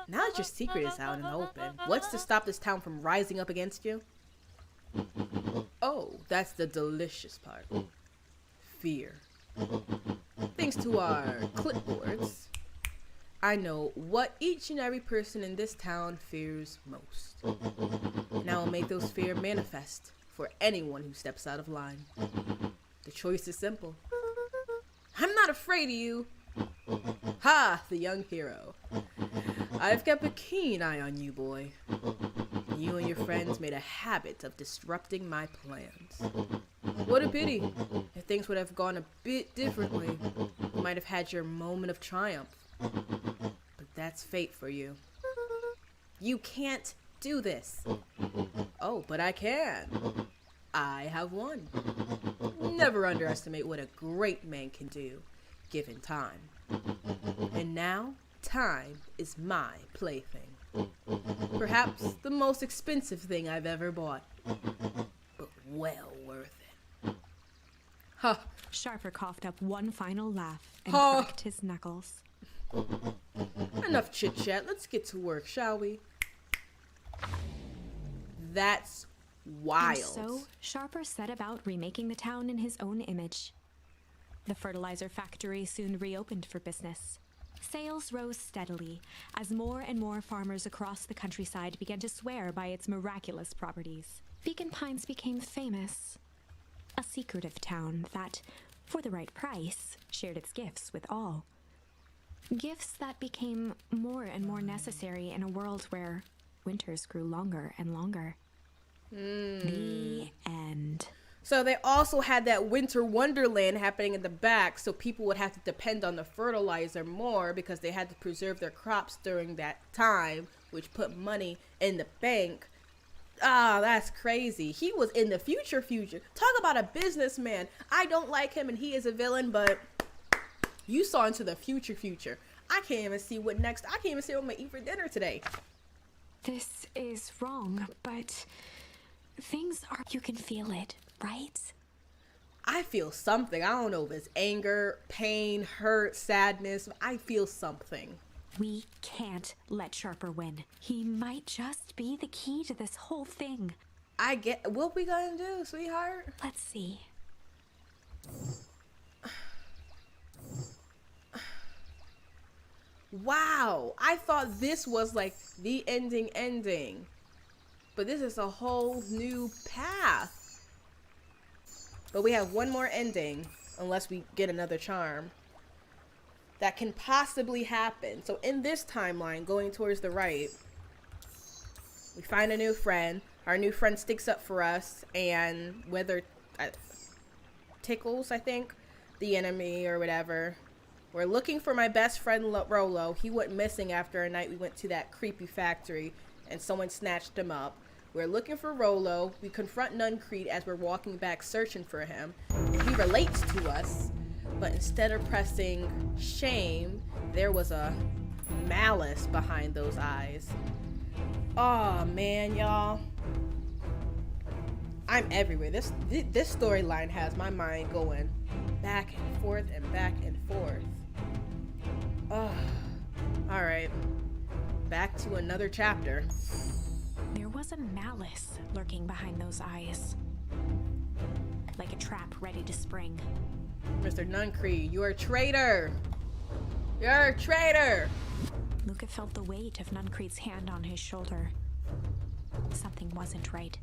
Now that your secret is out in the open, what's to stop this town from rising up against you? Oh, that's the delicious part. Fear. Thanks to our clipboards, I know what each and every person in this town fears most. And I will make those fears manifest for anyone who steps out of line. The choice is simple. I'm not afraid of you. Ha, the young hero. I've kept a keen eye on you, boy. You and your friends made a habit of disrupting my plans. What a pity. If things would have gone a bit differently, you might have had your moment of triumph. But that's fate for you. You can't do this. Oh, but I can. I have won. Never underestimate what a great man can do, given time. And now, time is my plaything. Perhaps the most expensive thing I've ever bought, but well worth it. Ha! Sharper coughed up one final laugh and cracked his knuckles. Enough chit-chat, let's get to work, shall we? That's wild. And so, Sharper set about remaking the town in his own image. The fertilizer factory soon reopened for business. Sales rose steadily as more and more farmers across the countryside began to swear by its miraculous properties. Beacon Pines became famous, a secretive town that, for the right price, shared its gifts with all. Gifts that became more and more necessary in a world where winters grew longer and longer. The end. So they also had that winter wonderland happening in the back, so people would have to depend on the fertilizer more because they had to preserve their crops during that time, which put money in the bank. Ah, that's crazy. He was in the future. Talk about a businessman. I don't like him and he is a villain, but you saw into the future. I can't even see what next. I can't even see what I'm going to eat for dinner today. This is wrong, but things are... You can feel it, right? I feel something. I don't know if it's anger, pain, hurt, sadness. I feel something. We can't let Sharper win. He might just be the key to this whole thing. I get... What we gonna do, sweetheart? Let's see. Wow. I thought this was like the ending. But this is a whole new path. But we have one more ending, unless we get another charm, that can possibly happen. So in this timeline, going towards the right, we find a new friend. Our new friend sticks up for us, and whether Tickles, I think, the enemy or whatever. We're looking for my best friend Rolo. He went missing after a night we went to that creepy factory, and someone snatched him up. We're looking for Rolo. We confront Nuncreed as we're walking back searching for him. And he relates to us, but instead of pressing shame, there was a malice behind those eyes. Oh man, y'all. I'm everywhere. This storyline has my mind going back and forth and back and forth. Oh, all right. Back to another chapter. There was a malice lurking behind those eyes, like a trap ready to spring. Mr. Nuncreed, you're a traitor. You're a traitor. Luca felt the weight of Nuncreed's hand on his shoulder. Something wasn't right.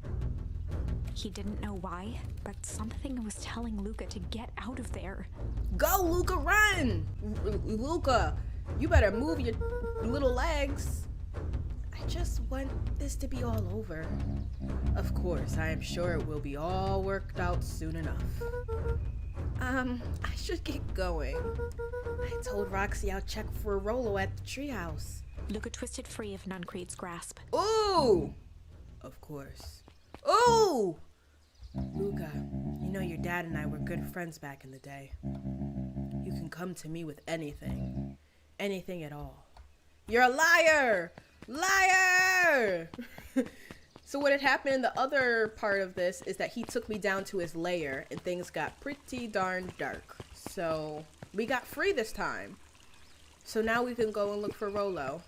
He didn't know why, but something was telling Luca to get out of there. Go, Luca, run! Luca, you better move your little legs. I just want this to be all over. Of course, I am sure it will be all worked out soon enough. I should get going. I told Roxy I'll check for Rolo at the treehouse. Luca twisted free of Nuncreed's grasp. Ooh! Of course. Ooh! Luca, you know your dad and I were good friends back in the day. You can come to me with anything. Anything at all. You're a liar! Liar! So what had happened in the other part of this is that he took me down to his lair and things got pretty darn dark. So we got free this time. So now we can go and look for Rolo.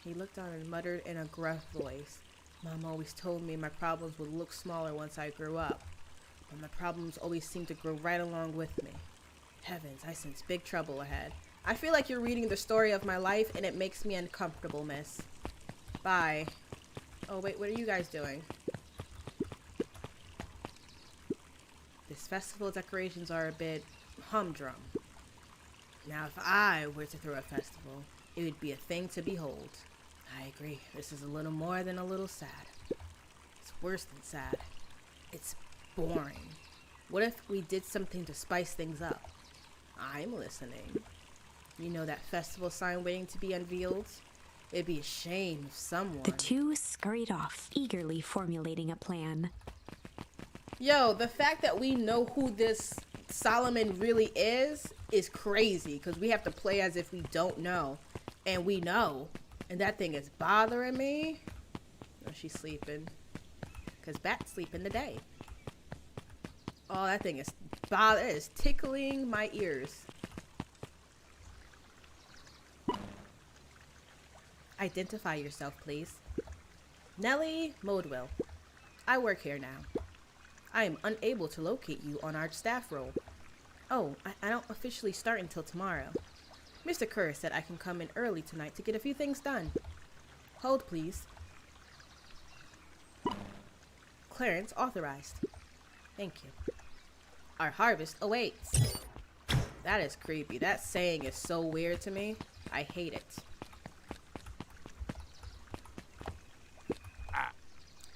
He looked on and muttered in a gruff voice. Mom always told me my problems would look smaller once I grew up. But my problems always seem to grow right along with me. Heavens, I sense big trouble ahead. I feel like you're reading the story of my life and it makes me uncomfortable, miss. Bye. Oh wait, what are you guys doing? This festival decorations are a bit humdrum. Now if I were to throw a festival, it would be a thing to behold. I agree, this is a little more than a little sad. It's worse than sad. It's boring. What if we did something to spice things up? I'm listening. You know that festival sign waiting to be unveiled? It'd be a shame if someone... The two scurried off, eagerly formulating a plan. Yo, the fact that we know who this Solomon really is crazy, because we have to play as if we don't know. And we know. And that thing is bothering me. Oh, she's sleeping. Because bats sleep in the day. Oh, that thing is tickling my ears. Identify yourself, please. Nelly Modwell. I work here now. I am unable to locate you on our staff roll. Oh, I don't officially start until tomorrow. Mr. Kerr said I can come in early tonight to get a few things done. Hold, please. Clearance authorized. Thank you. Our harvest awaits. That is creepy. That saying is so weird to me. I hate it.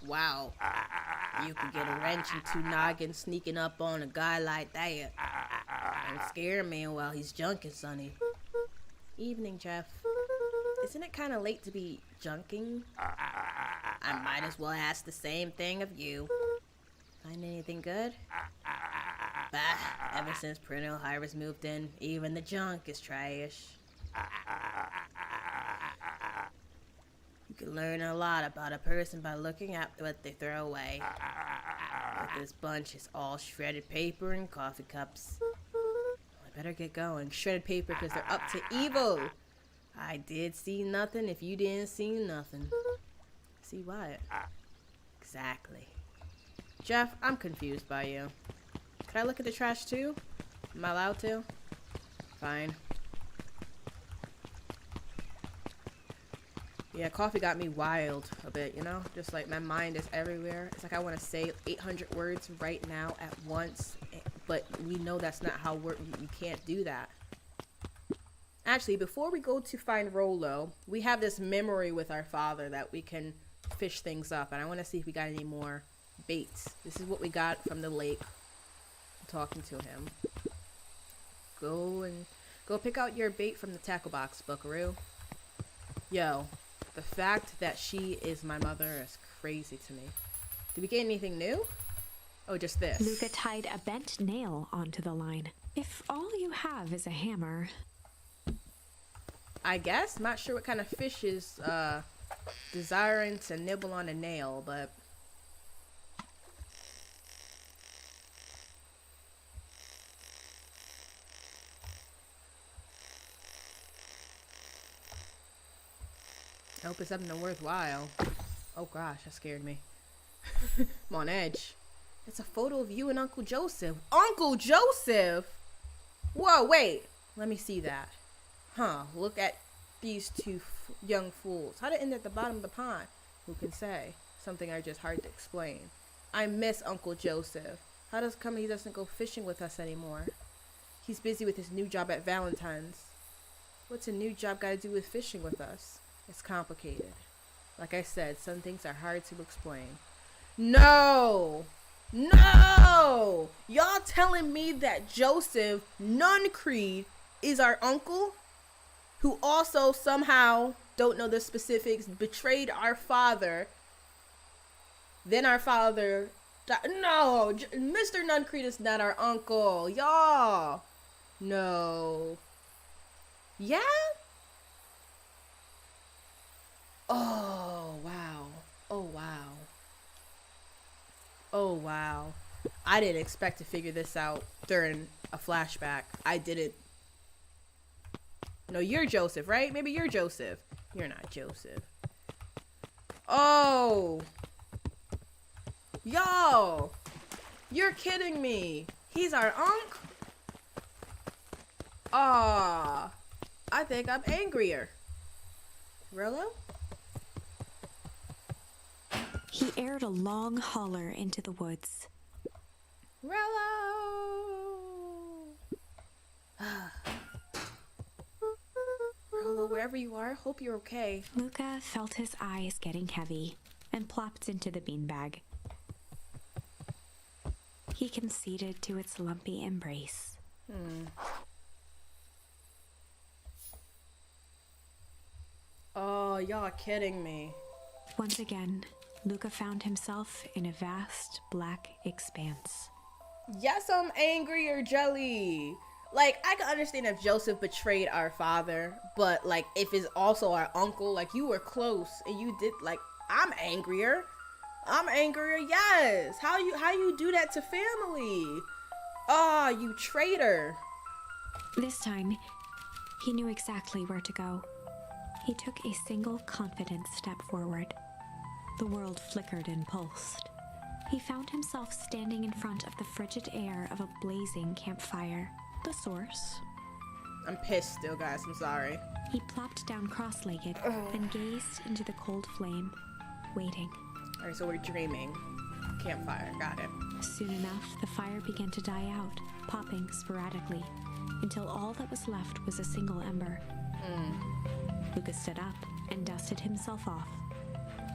Wow. You could get a wrench and two noggins sneaking up on a guy like that. And scare me while he's junking, sonny. Evening, Jeff. Isn't it kind of late to be junking? I might as well ask the same thing of you. Find anything good? Bah, ever since Perennial Harvest moved in, even the junk is trash. You can learn a lot about a person by looking at what they throw away. But this bunch is all shredded paper and coffee cups. I better get going. Shredded paper because they're up to evil. I did see nothing if you didn't see nothing. See what? Exactly. Jeff, I'm confused by you. Could I look at the trash too? Am I allowed to? Fine. Yeah, coffee got me wild a bit, you know? Just like my mind is everywhere. It's like I want to say 800 words right now at once. But we know that's not how you can't do that. Actually, before we go to find Rolo, we have this memory with our father that we can fish things up. And I want to see if we got any more baits. This is what we got from the lake. Talking to him. Go pick out your bait from the tackle box, buckaroo. Yo, the fact that she is my mother is crazy to me. Did we get anything new? Oh, just this. Luca tied a bent nail onto the line. If all you have is a hammer... I guess. Not sure what kind of fish is desiring to nibble on a nail, but... I hope it's something worthwhile. Oh gosh, that scared me. I'm on edge. It's a photo of you and Uncle Joseph. Uncle Joseph? Whoa, wait. Let me see that. Huh, look at these two young fools. How'd it end at the bottom of the pond? Who can say? Something are just hard to explain. I miss Uncle Joseph. How does it come he doesn't go fishing with us anymore? He's busy with his new job at Valentine's. What's a new job got to do with fishing with us? It's complicated. Like I said, some things are hard to explain. No! No! Y'all telling me that Joseph Nuncreed is our uncle? Who also somehow, don't know the specifics, betrayed our father. Then our father No, Mr. Nuncreed is not our uncle. Y'all. No. Yeah? Oh, wow. Oh, wow. Oh, wow. I didn't expect to figure this out during a flashback. I didn't. No, you're Joseph, right? Maybe you're Joseph. You're not Joseph. Oh. Yo. You're kidding me. He's our unc? Aw. I think I'm angrier. Rolo? He aired a long holler into the woods. Rolo! Rolo, wherever you are, hope you're okay. Luca felt his eyes getting heavy and plopped into the beanbag. He conceded to its lumpy embrace. Oh, y'all kidding me. Once again, Luca found himself in a vast black expanse. Yes, I'm angry or jelly. Like, I can understand if Joseph betrayed our father, but, like, if it's also our uncle, like, you were close and you did, like, I'm angrier. I'm angrier, yes. How you do that to family? Oh, you traitor. This time, he knew exactly where to go. He took a single confident step forward. The world flickered and pulsed. He found himself standing in front of the frigid air of a blazing campfire. The source. I'm pissed still, guys. I'm sorry. He plopped down cross-legged and gazed into the cold flame, waiting. All right, so we're dreaming. Campfire, got it. Soon enough, the fire began to die out, popping sporadically, until all that was left was a single ember. Lucas stood up and dusted himself off.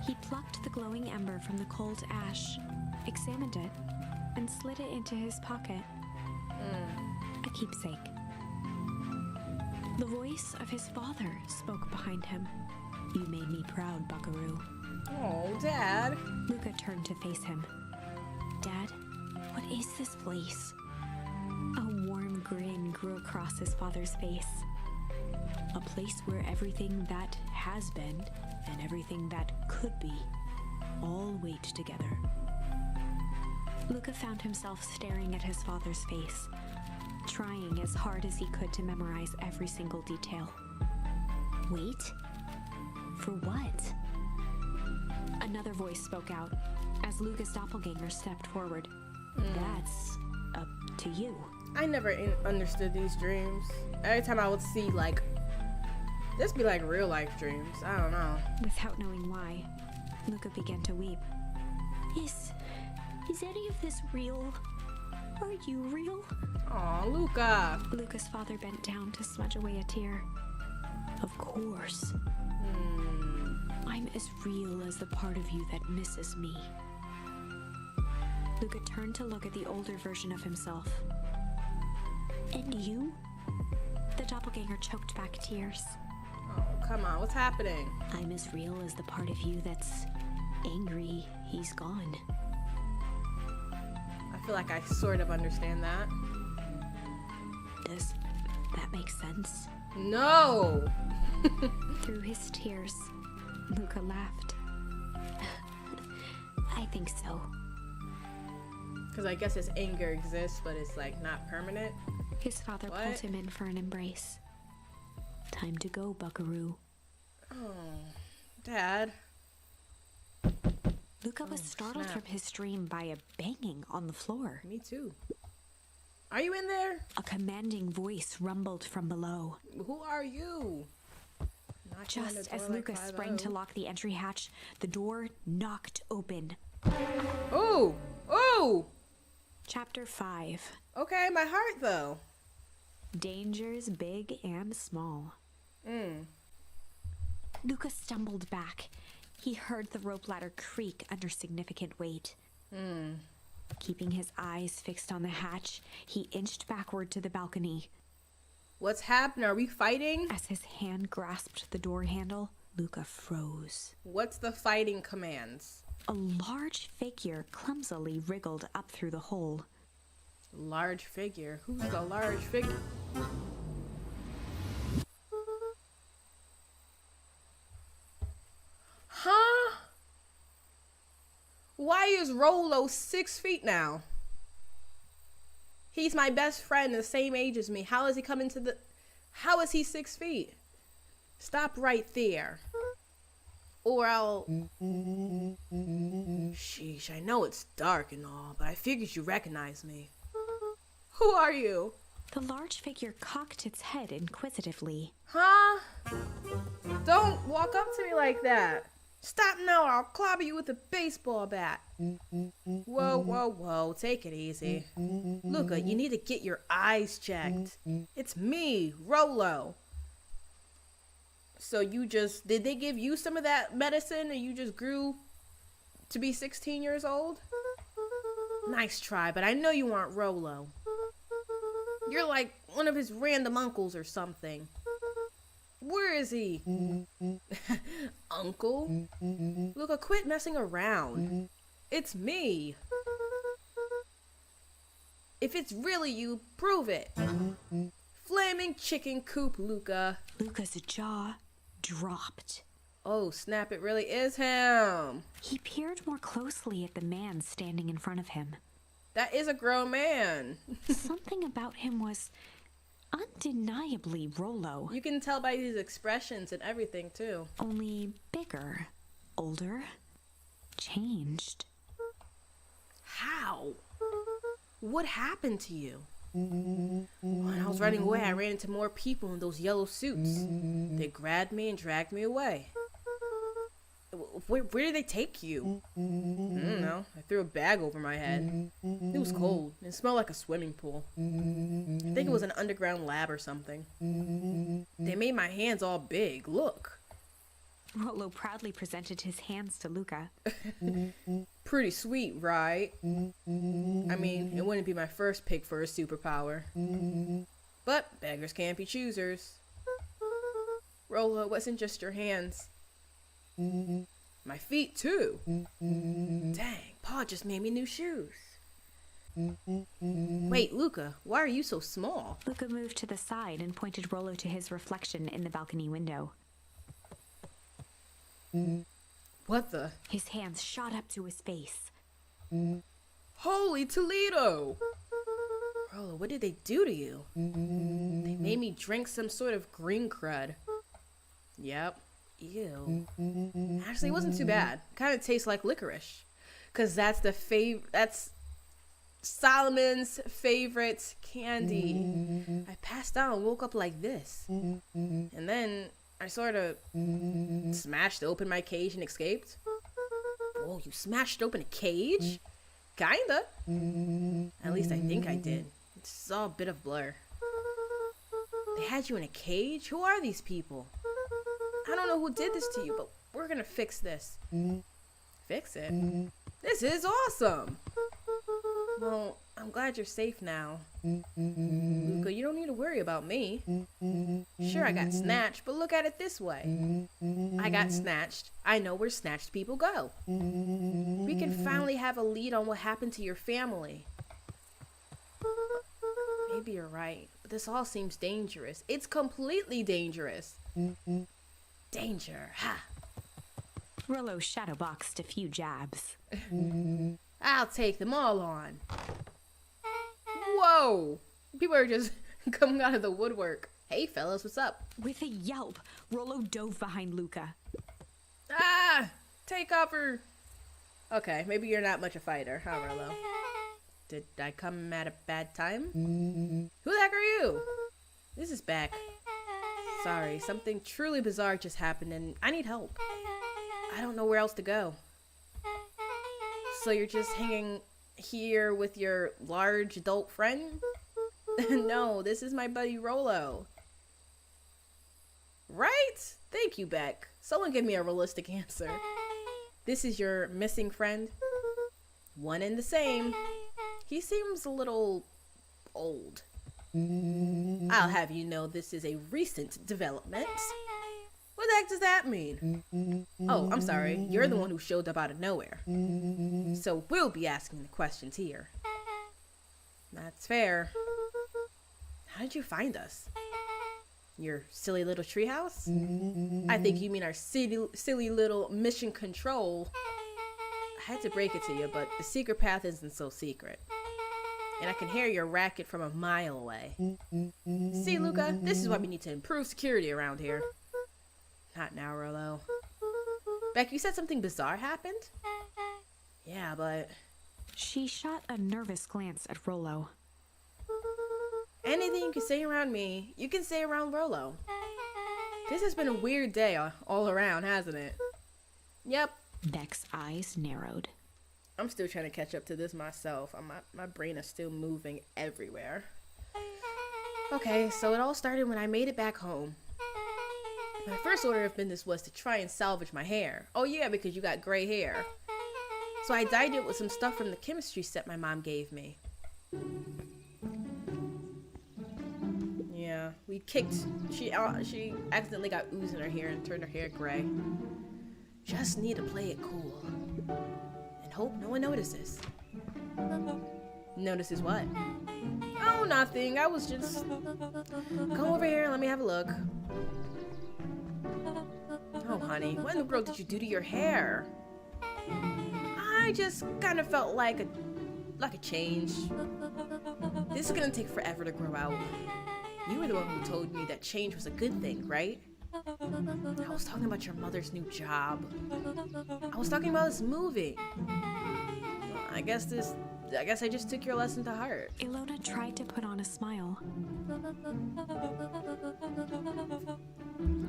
He plucked the glowing ember from the cold ash, examined it, and slid it into his pocket. A keepsake. The voice of his father spoke behind him. "You made me proud, Buckaroo." Oh, Dad. Luca turned to face him. "Dad, what is this place?" A warm grin grew across his father's face. "A place where everything that has been and everything that could be all wait together." Luca found himself staring at his father's face, trying as hard as he could to memorize every single detail. Wait? For what? Another voice spoke out as Luca's doppelganger stepped forward. "That's up to you." I never understood these dreams. Every time I would see, like, this be like real life dreams. I don't know. Without knowing why, Luca began to weep. Is any of this real? Are you real? Aw, Luca. Luca's father bent down to smudge away a tear. "Of course. I'm as real as the part of you that misses me." Luca turned to look at the older version of himself. "And you?" The doppelganger choked back tears. Oh, come on. What's happening? "I'm as real as the part of you that's angry he's gone." I feel like I sort of understand that. Does that make sense? No! Through his tears, Luca laughed. "I think so." Because I guess his anger exists, but it's, like, not permanent. His father pulled him in for an embrace. "Time to go, Buckaroo." Oh, Dad. Luca was startled snap. from his dream by a banging on the floor. Me too. Are you in there? A commanding voice rumbled from below. Who are you? Knocking on the Just as door like Luca sprang to 5-0. lock the entry hatch, the door knocked open. Ooh! Ooh! Chapter 5. Okay, my heart, though. Dangers big and small. Luca stumbled back. He heard the rope ladder creak under significant weight. Keeping his eyes fixed on the hatch, he inched backward to the balcony. What's happening? Are we fighting? As his hand grasped the door handle, Luca froze. What's the fighting commands? a large figure clumsily wriggled up through the hole. Large figure? Who's the large figure? Huh? Why is Rolo 6 feet now? He's my best friend, the same age as me. How is he coming to the... How is he 6 feet? Stop right there. Or I'll... Sheesh, I know it's dark and all, but I figured you recognize me. Who are you? The large figure cocked its head inquisitively. Huh? Don't walk up to me like that. Stop now or I'll clobber you with a baseball bat. Whoa, whoa, whoa. Take it easy. Luca, you need to get your eyes checked. It's me, Rolo. So you just... Did they give you some of that medicine and you just grew to be 16 years old? Nice try, but I know you aren't Rolo. You're like one of his random uncles or something. Where is he? Uncle? Luca, quit messing around. It's me. If it's really you, prove it. Flaming chicken coop, Luca. Luca's jaw dropped. Oh, snap, it really is him. He peered more closely at the man standing in front of him. That is a grown man. Something about him was undeniably Rolo. You can tell by his expressions and everything, too. Only bigger, older, changed. How? What happened to you? When I was running away, I ran into more people in those yellow suits. They grabbed me and dragged me away. Where did they take you? I don't know. I threw a bag over my head. It was cold. It smelled like a swimming pool. I think it was an underground lab or something. They made my hands all big. Look. Rolo proudly presented his hands to Luca. Pretty sweet, right? I mean, it wouldn't be my first pick for a superpower. But beggars can't be choosers. Rolo, it wasn't just your hands. My feet, too. Dang, Pa just made me new shoes. Wait, Luca, why are you so small? Luca moved to the side and pointed Rolo to his reflection in the balcony window. What the? His hands shot up to his face. Holy Toledo! Rolo, what did they do to you? They made me drink some sort of green crud. Yep. Ew. Actually, it wasn't too bad. Kind of tastes like licorice. Because that's that's Solomon's favorite candy. I passed out and woke up like this. And then I sort of smashed open my cage and escaped. Whoa, you smashed open a cage? Kinda. At least I think I did. It's all a bit of blur. They had you in a cage? Who are these people? I don't know who did this to you, but we're gonna fix this. Fix it? This is awesome! Well, I'm glad you're safe now. Luca, you don't need to worry about me. Sure, I got snatched, but look at it this way. I got snatched. I know where snatched people go. We can finally have a lead on what happened to your family. Maybe you're right, but this all seems dangerous. It's completely dangerous. Danger, ha! Rolo shadowboxed a few jabs. I'll take them all on. Whoa! People are just coming out of the woodwork. Hey fellas, what's up? With a yelp, Rolo dove behind Luca. Ah! Take cover! Okay, maybe you're not much a fighter, huh, Rolo? Did I come at a bad time? Who the heck are you? This is Beck. Sorry, something truly bizarre just happened and I need help. I don't know where else to go. So you're just hanging here with your large adult friend? No, this is my buddy Rolo. Right? Thank you, Beck. Someone give me a realistic answer. This is your missing friend? One and the same. He seems a little old. I'll have you know this is a recent development. What the heck does that mean? Oh, I'm sorry. You're the one who showed up out of nowhere. So we'll be asking the questions here. That's fair. How did you find us? Your silly little treehouse? I think you mean our silly little mission control. I had to break it to you, but the secret path isn't so secret. And I can hear your racket from a mile away. See, Luca, this is why we need to improve security around here. Not now, Rolo. Beck, you said something bizarre happened? Yeah, but... She shot a nervous glance at Rolo. Anything you can say around me, you can say around Rolo. This has been a weird day all around, hasn't it? Yep. Beck's eyes narrowed. I'm still trying to catch up to this myself. My brain is still moving everywhere. Okay, so it all started when I made it back home. My first order of business was to try and salvage my hair. Oh yeah, because you got gray hair. So I dyed it with some stuff from the chemistry set my mom gave me. Yeah, we kicked. She accidentally got ooze in her hair and turned her hair gray. Just need to play it cool. And hope no one notices. Notices what? Oh, nothing. I was just... Come over here and let me have a look. Oh, honey, what in the world did you do to your hair? I just kind of felt like a change. This is gonna take forever to grow out. You were the one who told me that change was a good thing, right? I was talking about your mother's new job. I was talking about this movie. I guess I just took your lesson to heart. Ilona tried to put on a smile.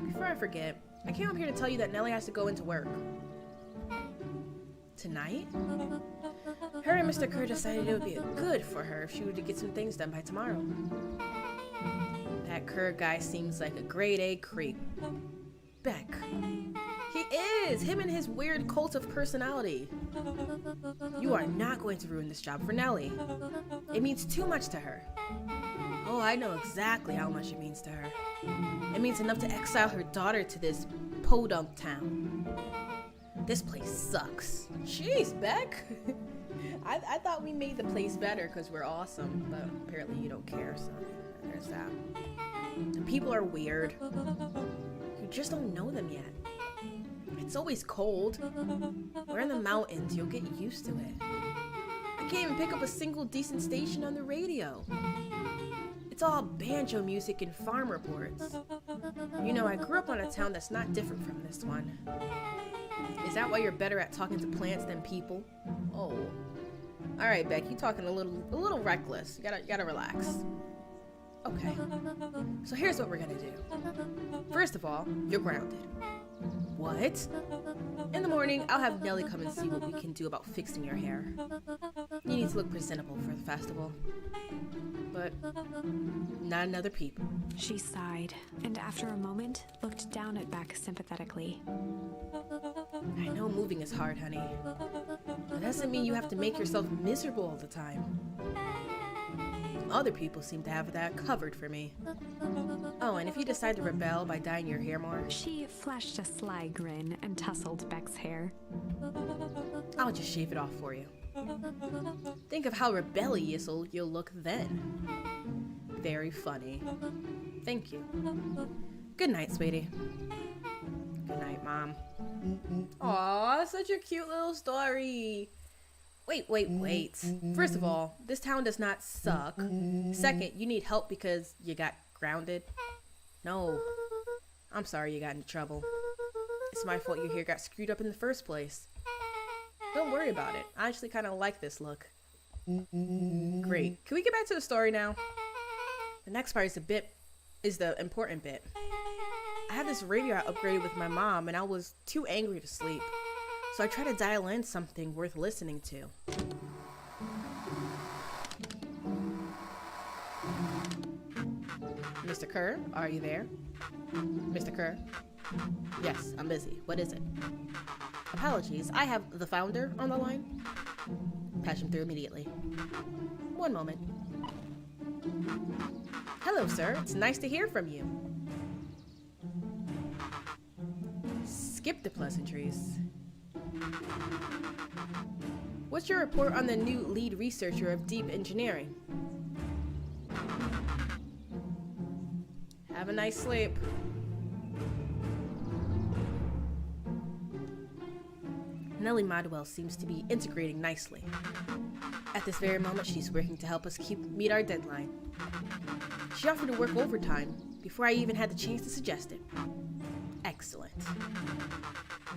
Before I forget, I came up here to tell you that Nelly has to go into work. Tonight? Her and Mr. Kerr decided it would be good for her if she were to get some things done by tomorrow. That Kerr guy seems like a grade A creep. Beck. He is! Him and his weird cult of personality. You are not going to ruin this job for Nelly. It means too much to her. Oh, I know exactly how much it means to her. It means enough to exile her daughter to this podunk town. This place sucks. Jeez, Beck. I thought we made the place better because we're awesome, but apparently you don't care, so there's that. The people are weird. You just don't know them yet. It's always cold. We're in the mountains, you'll get used to it. I can't even pick up a single decent station on the radio. It's all banjo music and farm reports. You know, I grew up on a town that's not different from this one. Is that why you're better at talking to plants than people? Oh. Alright, Beck, you talking a little reckless. You gotta relax. Okay. So here's what we're gonna do. First of all, you're grounded. What? In the morning, I'll have Nelly come and see what we can do about fixing your hair. You need to look presentable for the festival. But not in other people. She sighed, and after a moment, looked down at Beck sympathetically. I know moving is hard, honey. That doesn't mean you have to make yourself miserable all the time. Other people seem to have that covered for me. Oh, and if you decide to rebel by dyeing your hair more... She flashed a sly grin and tousled Beck's hair. I'll just shave it off for you. Think of how rebellious you'll look then. Very funny. Thank you. Good night, sweetie. Good night, Mom. Aw, such a cute little story. Wait. First of all, this town does not suck. Second, you need help because you got grounded. No. I'm sorry you got into trouble. It's my fault your hair got screwed up in the first place. Don't worry about it. I actually kind of like this look. Great. Can we get back to the story now? The next part is the important bit. I had this radio I upgraded with my mom and I was too angry to sleep. So I tried to dial in something worth listening to. Mr. Kerr, are you there? Mr. Kerr? Yes, I'm busy. What is it? Apologies, I have the founder on the line. Patch him through immediately. One moment. Hello, sir. It's nice to hear from you. skip the pleasantries. What's your report on the new lead researcher of deep engineering? Have a nice sleep. Nelly Madwell seems to be integrating nicely. At this very moment, she's working to help us meet our deadline. She offered to work overtime before I even had the chance to suggest it. Excellent.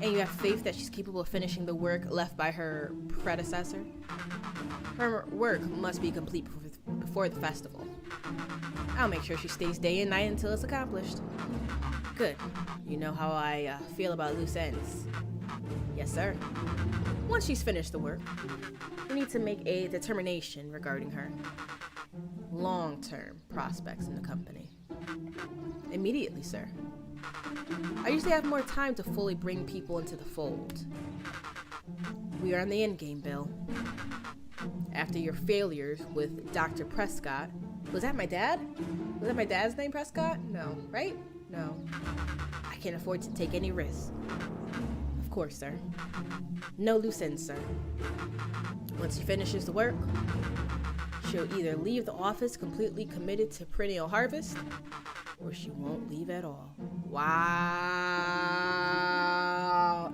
And you have faith that she's capable of finishing the work left by her predecessor? Her work must be complete before the festival. I'll make sure she stays day and night until it's accomplished. Good. You know how I feel about loose ends. Yes, sir. Once she's finished the work, we need to make a determination regarding her long-term prospects in the company. Immediately, sir. I usually have more time to fully bring people into the fold. We are on the end game, Bill. After your failures with Dr. Prescott, was that my dad? Was that my dad's name, Prescott? No, right? No. I can't afford to take any risks. Of course, sir. No loose ends, sir. Once she finishes the work, she'll either leave the office completely committed to perennial harvest, or she won't leave at all. Wow!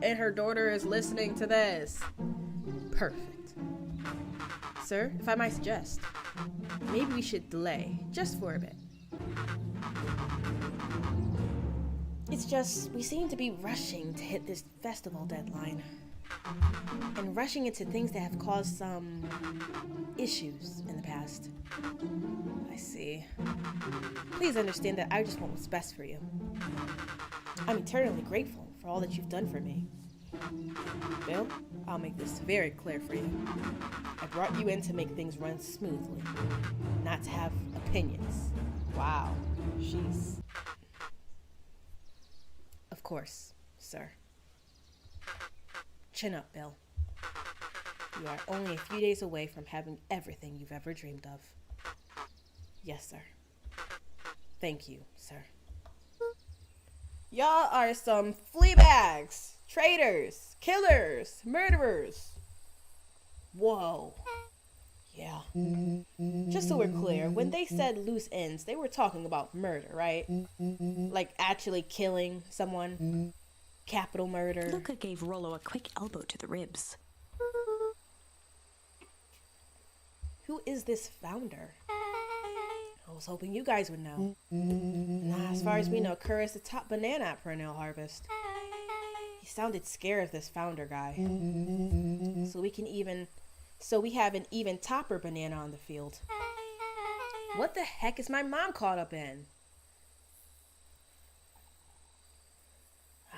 And her daughter is listening to this. Perfect. Sir, if I might suggest, maybe we should delay just for a bit. It's just, we seem to be rushing to hit this festival deadline. And rushing into things that have caused some issues in the past. I see. Please understand that I just want what's best for you. I'm eternally grateful for all that you've done for me. Bill, I'll make this very clear for you. I brought you in to make things run smoothly, not to have opinions. Wow, she's... Of course, sir. Chin up, Bill. You are only a few days away from having everything you've ever dreamed of. Yes, sir. Thank you, sir. Y'all are some flea bags, traitors, killers, murderers. Whoa. Yeah. Just so we're clear, when they said loose ends, they were talking about murder, right? Like actually killing someone. Capital murder. Luca gave Rolo a quick elbow to the ribs. Who is this founder? I was hoping you guys would know. Nah, as far as we know, Kerr is the top banana at perennial harvest. He sounded scared of this founder guy. So we have an even topper banana on the field. What the heck is my mom caught up in?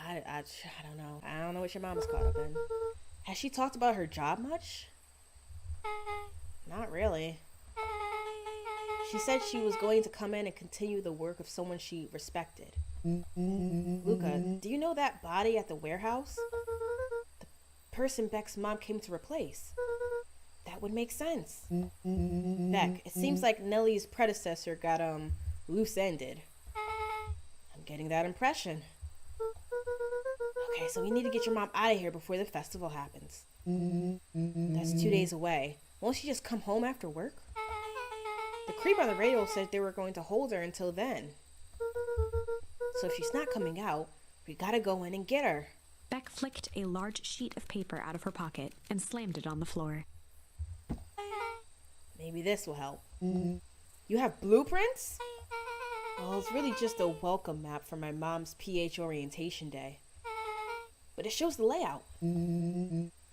I don't know. I don't know what your mom is caught up in. Has she talked about her job much? Not really. She said she was going to come in and continue the work of someone she respected. Luca, do you know that body at the warehouse? The person Beck's mom came to replace. That would make sense. Beck, it seems like Nelly's predecessor got, loose-ended. I'm getting that impression. Okay, so we need to get your mom out of here before the festival happens. That's 2 days away. Won't she just come home after work? The creep on the radio said they were going to hold her until then. So if she's not coming out, we gotta go in and get her. Beck flicked a large sheet of paper out of her pocket and slammed it on the floor. Maybe this will help. You have blueprints? Well, it's really just a welcome map for my mom's PH orientation day. But it shows the layout.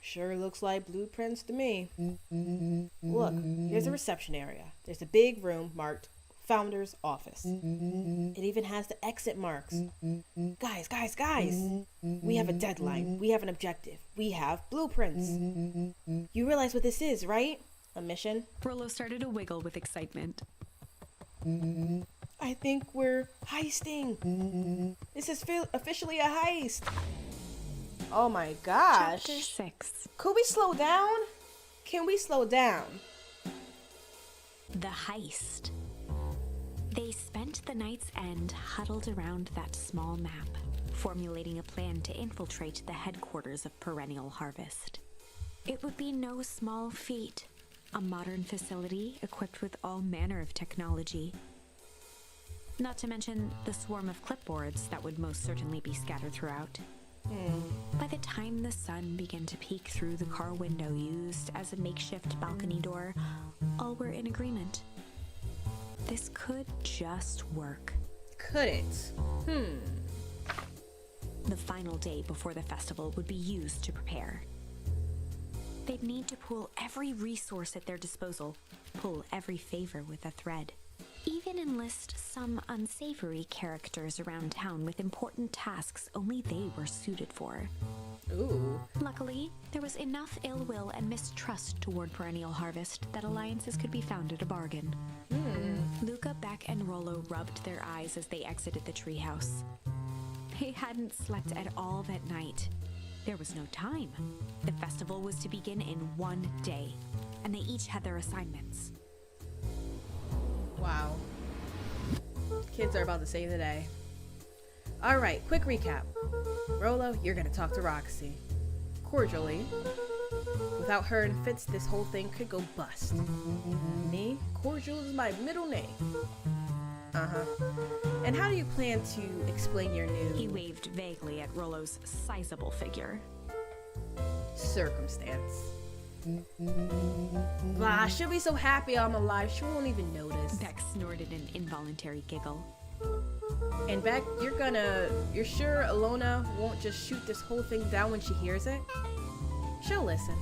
Sure looks like blueprints to me. Look, here's the reception area. There's a big room marked Founder's Office. It even has the exit marks. Guys! We have a deadline. We have an objective. We have blueprints. You realize what this is, right? A mission? Rolo started to wiggle with excitement. I think we're heisting. This is officially a heist. Oh my gosh. Chapter 6. Could we slow down? Can we slow down? The heist. They spent the night's end huddled around that small map, formulating a plan to infiltrate the headquarters of Perennial Harvest. It would be no small feat, a modern facility equipped with all manner of technology. Not to mention the swarm of clipboards that would most certainly be scattered throughout. By the time the sun began to peek through the car window used as a makeshift balcony door, all were in agreement. This could just work. Could it? The final day before the festival would be used to prepare. They'd need to pool every resource at their disposal, pull every favor with a thread. Even enlist some unsavory characters around town with important tasks only they were suited for. Ooh. Luckily, there was enough ill will and mistrust toward Perennial Harvest that alliances could be found at a bargain. Luca, Beck, and Rolo rubbed their eyes as they exited the treehouse. They hadn't slept at all that night. There was no time. The festival was to begin in one day, and they each had their assignments. Wow. Kids are about to save the day. Alright, quick recap. Rolo, you're gonna talk to Roxy. Cordially. Without her and Fitz, this whole thing could go bust. Me, Cordial is my middle name. And how do you plan to explain your new... He waved vaguely at Rolo's sizable figure. Circumstance. Blah, she'll be so happy I'm alive, she won't even notice. Beck snorted an involuntary giggle. And Beck, you're sure Alona won't just shoot this whole thing down when she hears it? She'll listen.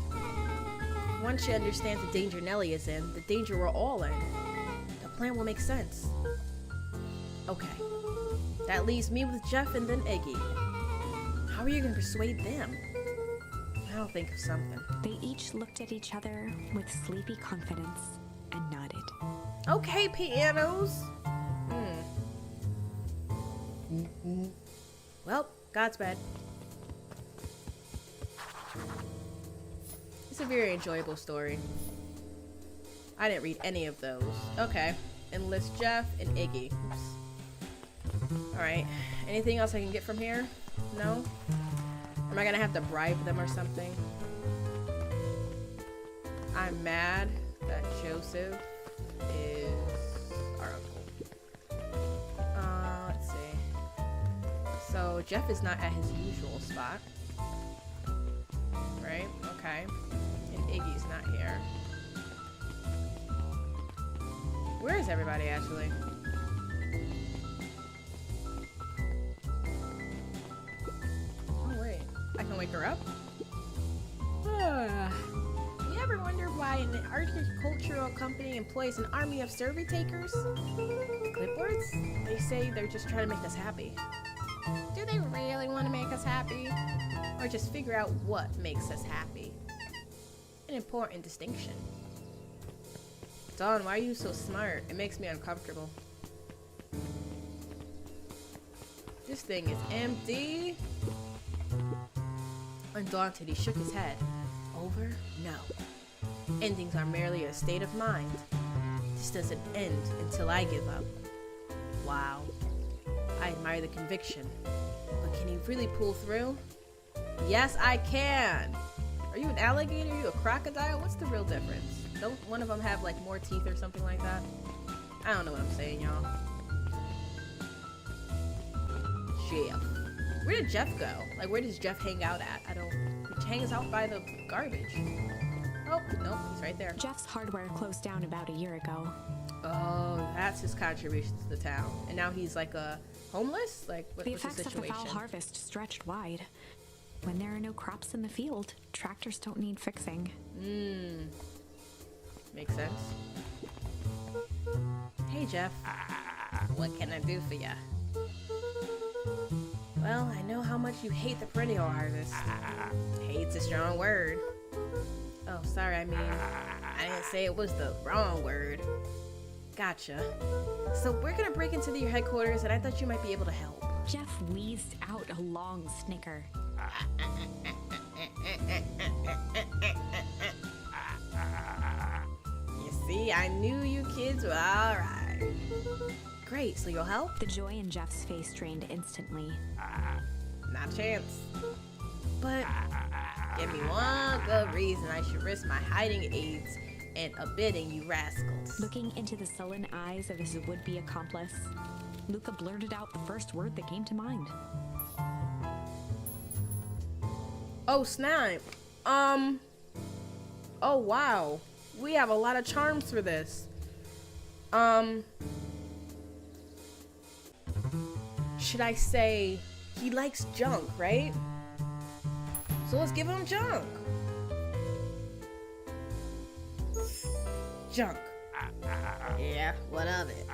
Once she understands the danger Nelly is in, the danger we're all in, the plan will make sense. Okay. That leaves me with Jeff and then Iggy. How are you gonna persuade them? I'll think of something. They each looked at each other with sleepy confidence and nodded. Okay, pianos. Well, God's bed. It's a very enjoyable story. I didn't read any of those. Okay. Enlist Jeff and Iggy. Oops. Alright. Anything else I can get from here? No? Am I gonna have to bribe them or something? I'm mad that Joseph is our uncle. Let's see. So Jeff is not at his usual spot. Right? Okay. And Iggy's not here. Where is everybody actually? I can wake her up. You ever wonder why an agricultural company employs an army of survey takers? Clipboards? They say they're just trying to make us happy. Do they really want to make us happy? Or just figure out what makes us happy? An important distinction. Dawn, why are you so smart? It makes me uncomfortable. This thing is empty. Undaunted, he shook his head. Over? No. Endings are merely a state of mind. This doesn't end until I give up. Wow. I admire the conviction. But can he really pull through? Yes, I can! Are you an alligator? Are you a crocodile? What's the real difference? Don't one of them have like more teeth or something like that? I don't know what I'm saying, y'all. Jeff. Where did Jeff go? Like, where does Jeff hang out at? He hangs out by the garbage. Oh, nope, he's right there. Jeff's hardware closed down about a year ago. Oh, that's his contribution to the town. And now he's like homeless? Like, what's the situation? The effects of the foul harvest stretched wide. When there are no crops in the field, tractors don't need fixing. Makes sense. Hey, Jeff. What can I do for ya? Well, I know how much you hate the perennial harvest. Hate's a strong word. Oh, sorry, I didn't say it was the wrong word. Gotcha. So we're gonna break into your headquarters, and I thought you might be able to help. Jeff wheezed out a long snicker. You see, I knew you kids were alright. Great, so you'll help? The joy in Jeff's face drained instantly. not a chance. But give me one good reason I should risk my hiding aids and abetting you rascals. Looking into the sullen eyes of his would-be accomplice, Luca blurted out the first word that came to mind. Oh, snap. Oh, wow. We have a lot of charms for this. Should I say he likes junk, right? So let's give him junk. Junk. Yeah, what of it?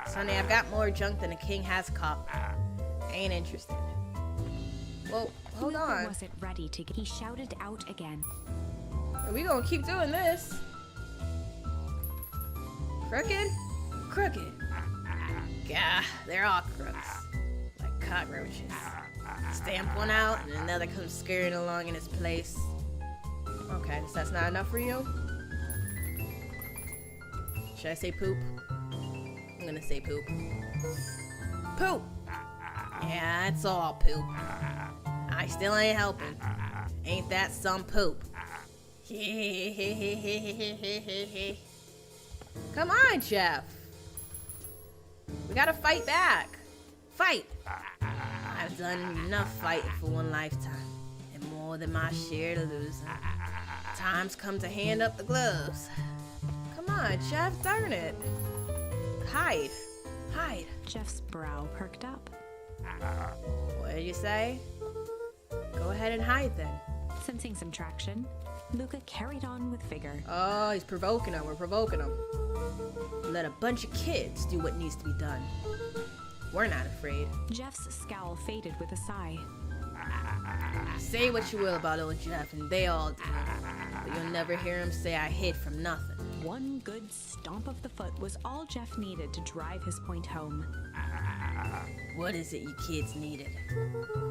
Sonny, I've got more junk than a king has cup. Ain't interested. Well, hold Luca on. wasn't ready to. He shouted out again. We gonna keep doing this. Crooked? Crooked. Gah, they're all crooks. Like cockroaches. Stamp one out and another comes scurrying along in its place. Okay, so that's not enough for you? Should I say poop? I'm gonna say poop. Poop! Yeah, it's all poop. I still ain't helping. Ain't that some poop? Come on, Jeff. We gotta fight back. Fight! I've done enough fighting for one lifetime, and more than my share to losing. Time's come to hand up the gloves. Come on, Jeff, darn it. Hide. Hide. Jeff's brow perked up. What did you say? Go ahead and hide then. Sensing some traction, Luca carried on with vigor. Oh, he's provoking him. We're provoking him. Let a bunch of kids do what needs to be done. We're not afraid. Jeff's scowl faded with a sigh. Say what you will about old Jeff, and they all do. But you'll never hear him say I hid from nothing. One good stomp of the foot was all Jeff needed to drive his point home. What is it you kids needed?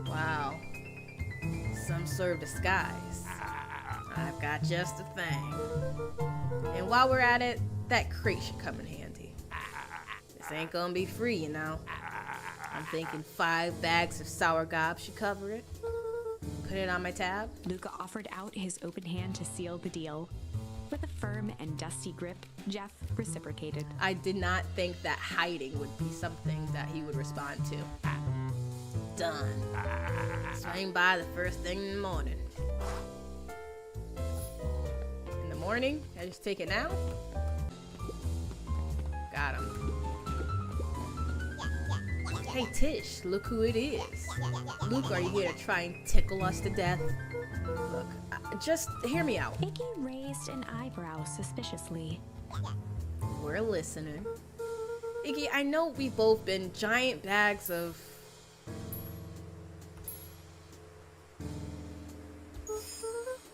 Wow. Some sort of disguise. I've got just the thing. And while we're at it, that crate should come in handy. This ain't gonna be free, you know. I'm thinking 5 bags of sour gob should cover it. Put it on my tab. Luca offered out his open hand to seal the deal. With a firm and dusty grip, Jeff reciprocated. I did not think that hiding would be something that he would respond to. Done. Swing by the first thing in the morning. In the morning? I just take it now? Got him. Hey Tish, look who it is. Luke, are you here to try and tickle us to death? Look, just hear me out. Iggy raised an eyebrow suspiciously. We're listening. Iggy, I know we've both been giant bags of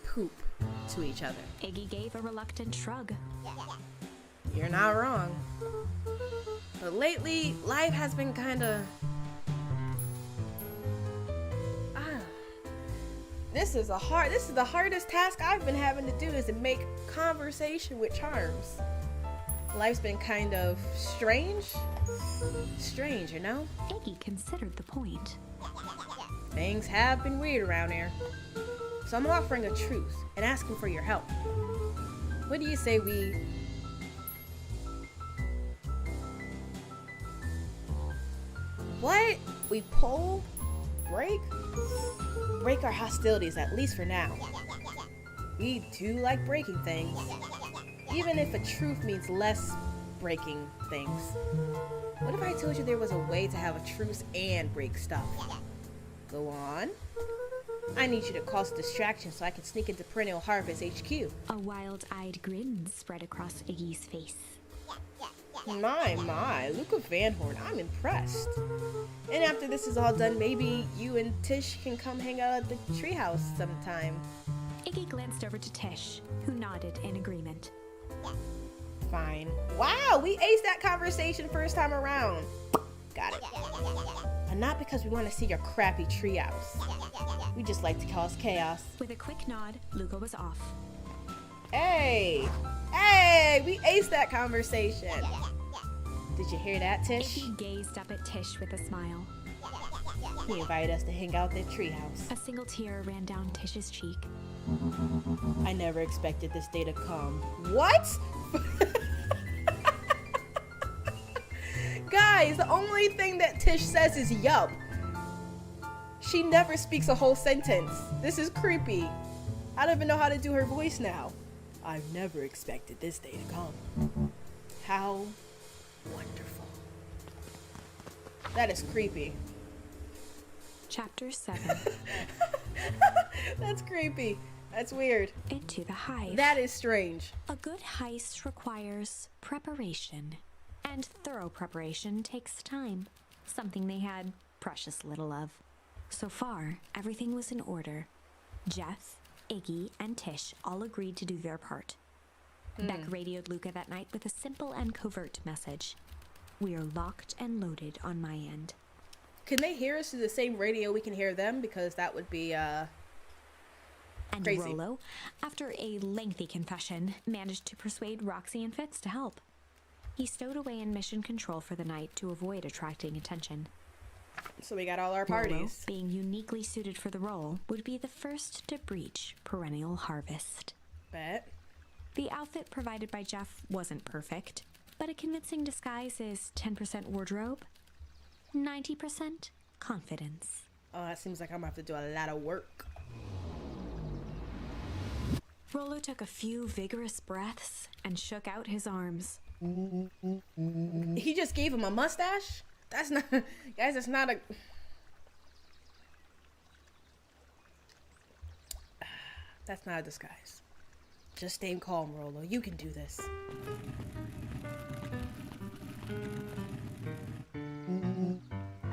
poop to each other. Iggy gave a reluctant shrug. You're not wrong. But lately, life has been kinda... This is the hardest task I've been having to do, is to make conversation with charms. Life's been kind of strange, you know? Iggy considered the point. Things have been weird around here. So I'm offering a truce and asking for your help. What do you say we... What? We pull? Break? Break our hostilities, at least for now. We do like breaking things. Even if a truth means less breaking things. What if I told you there was a way to have a truce and break stuff? Go on. I need you to cause a distraction so I can sneak into Perennial Harvest HQ. A wild-eyed grin spread across Iggy's face. My, Luca Van Horn, I'm impressed. And after this is all done, maybe you and Tish can come hang out at the treehouse sometime. Iggy glanced over to Tish, who nodded in agreement. Fine. Wow, we aced that conversation first time around. Got it. And not because we want to see your crappy treehouse. We just like to cause chaos. With a quick nod, Luca was off. Hey, we aced that conversation. Did you hear that, Tish? Iggy gazed up at Tish with a smile. He invited us to hang out at the treehouse. A single tear ran down Tish's cheek. I never expected this day to come. What? Guys, the only thing that Tish says is yup. She never speaks a whole sentence. This is creepy. I don't even know how to do her voice now. I've never expected this day to come. How wonderful. That is creepy. Chapter 7. That's creepy. That's weird. Into the hive. That is strange. A good heist requires preparation. And thorough preparation takes time. Something they had precious little of. So far, everything was in order. Jeff, Iggy, and Tish all agreed to do their part. Beck radioed Luca that night with a simple and covert message. We are locked and loaded on my end. Can they hear us through the same radio we can hear them? Because that would be, And crazy. Rolo, after a lengthy confession, managed to persuade Roxy and Fitz to help. He stowed away in mission control for the night to avoid attracting attention. So we got all our Rolo, parties. being uniquely suited for the role, would be the first to breach perennial harvest. Bet. The outfit provided by Jeff wasn't perfect, but a convincing disguise is 10% wardrobe, 90% confidence. Oh, that seems like I'm gonna have to do a lot of work. Rolo took a few vigorous breaths and shook out his arms. He just gave him a mustache? That's not... Guys, that's not a... That's not a disguise. Just stay calm, Rolo. You can do this.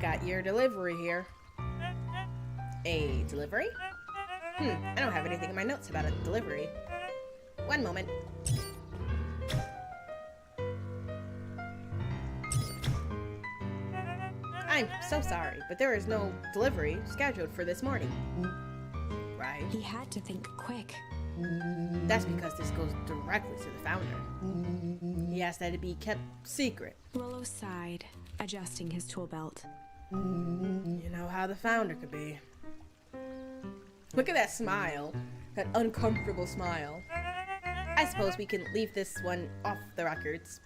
Got your delivery here. A delivery? I don't have anything in my notes about a delivery. One moment. I'm so sorry, but there is no delivery scheduled for this morning. Right? He had to think quick. That's because this goes directly to the founder. He asked that it be kept secret. Rolo sighed, adjusting his tool belt. You know how the founder could be. Look at that smile. That uncomfortable smile. I suppose we can leave this one off the records.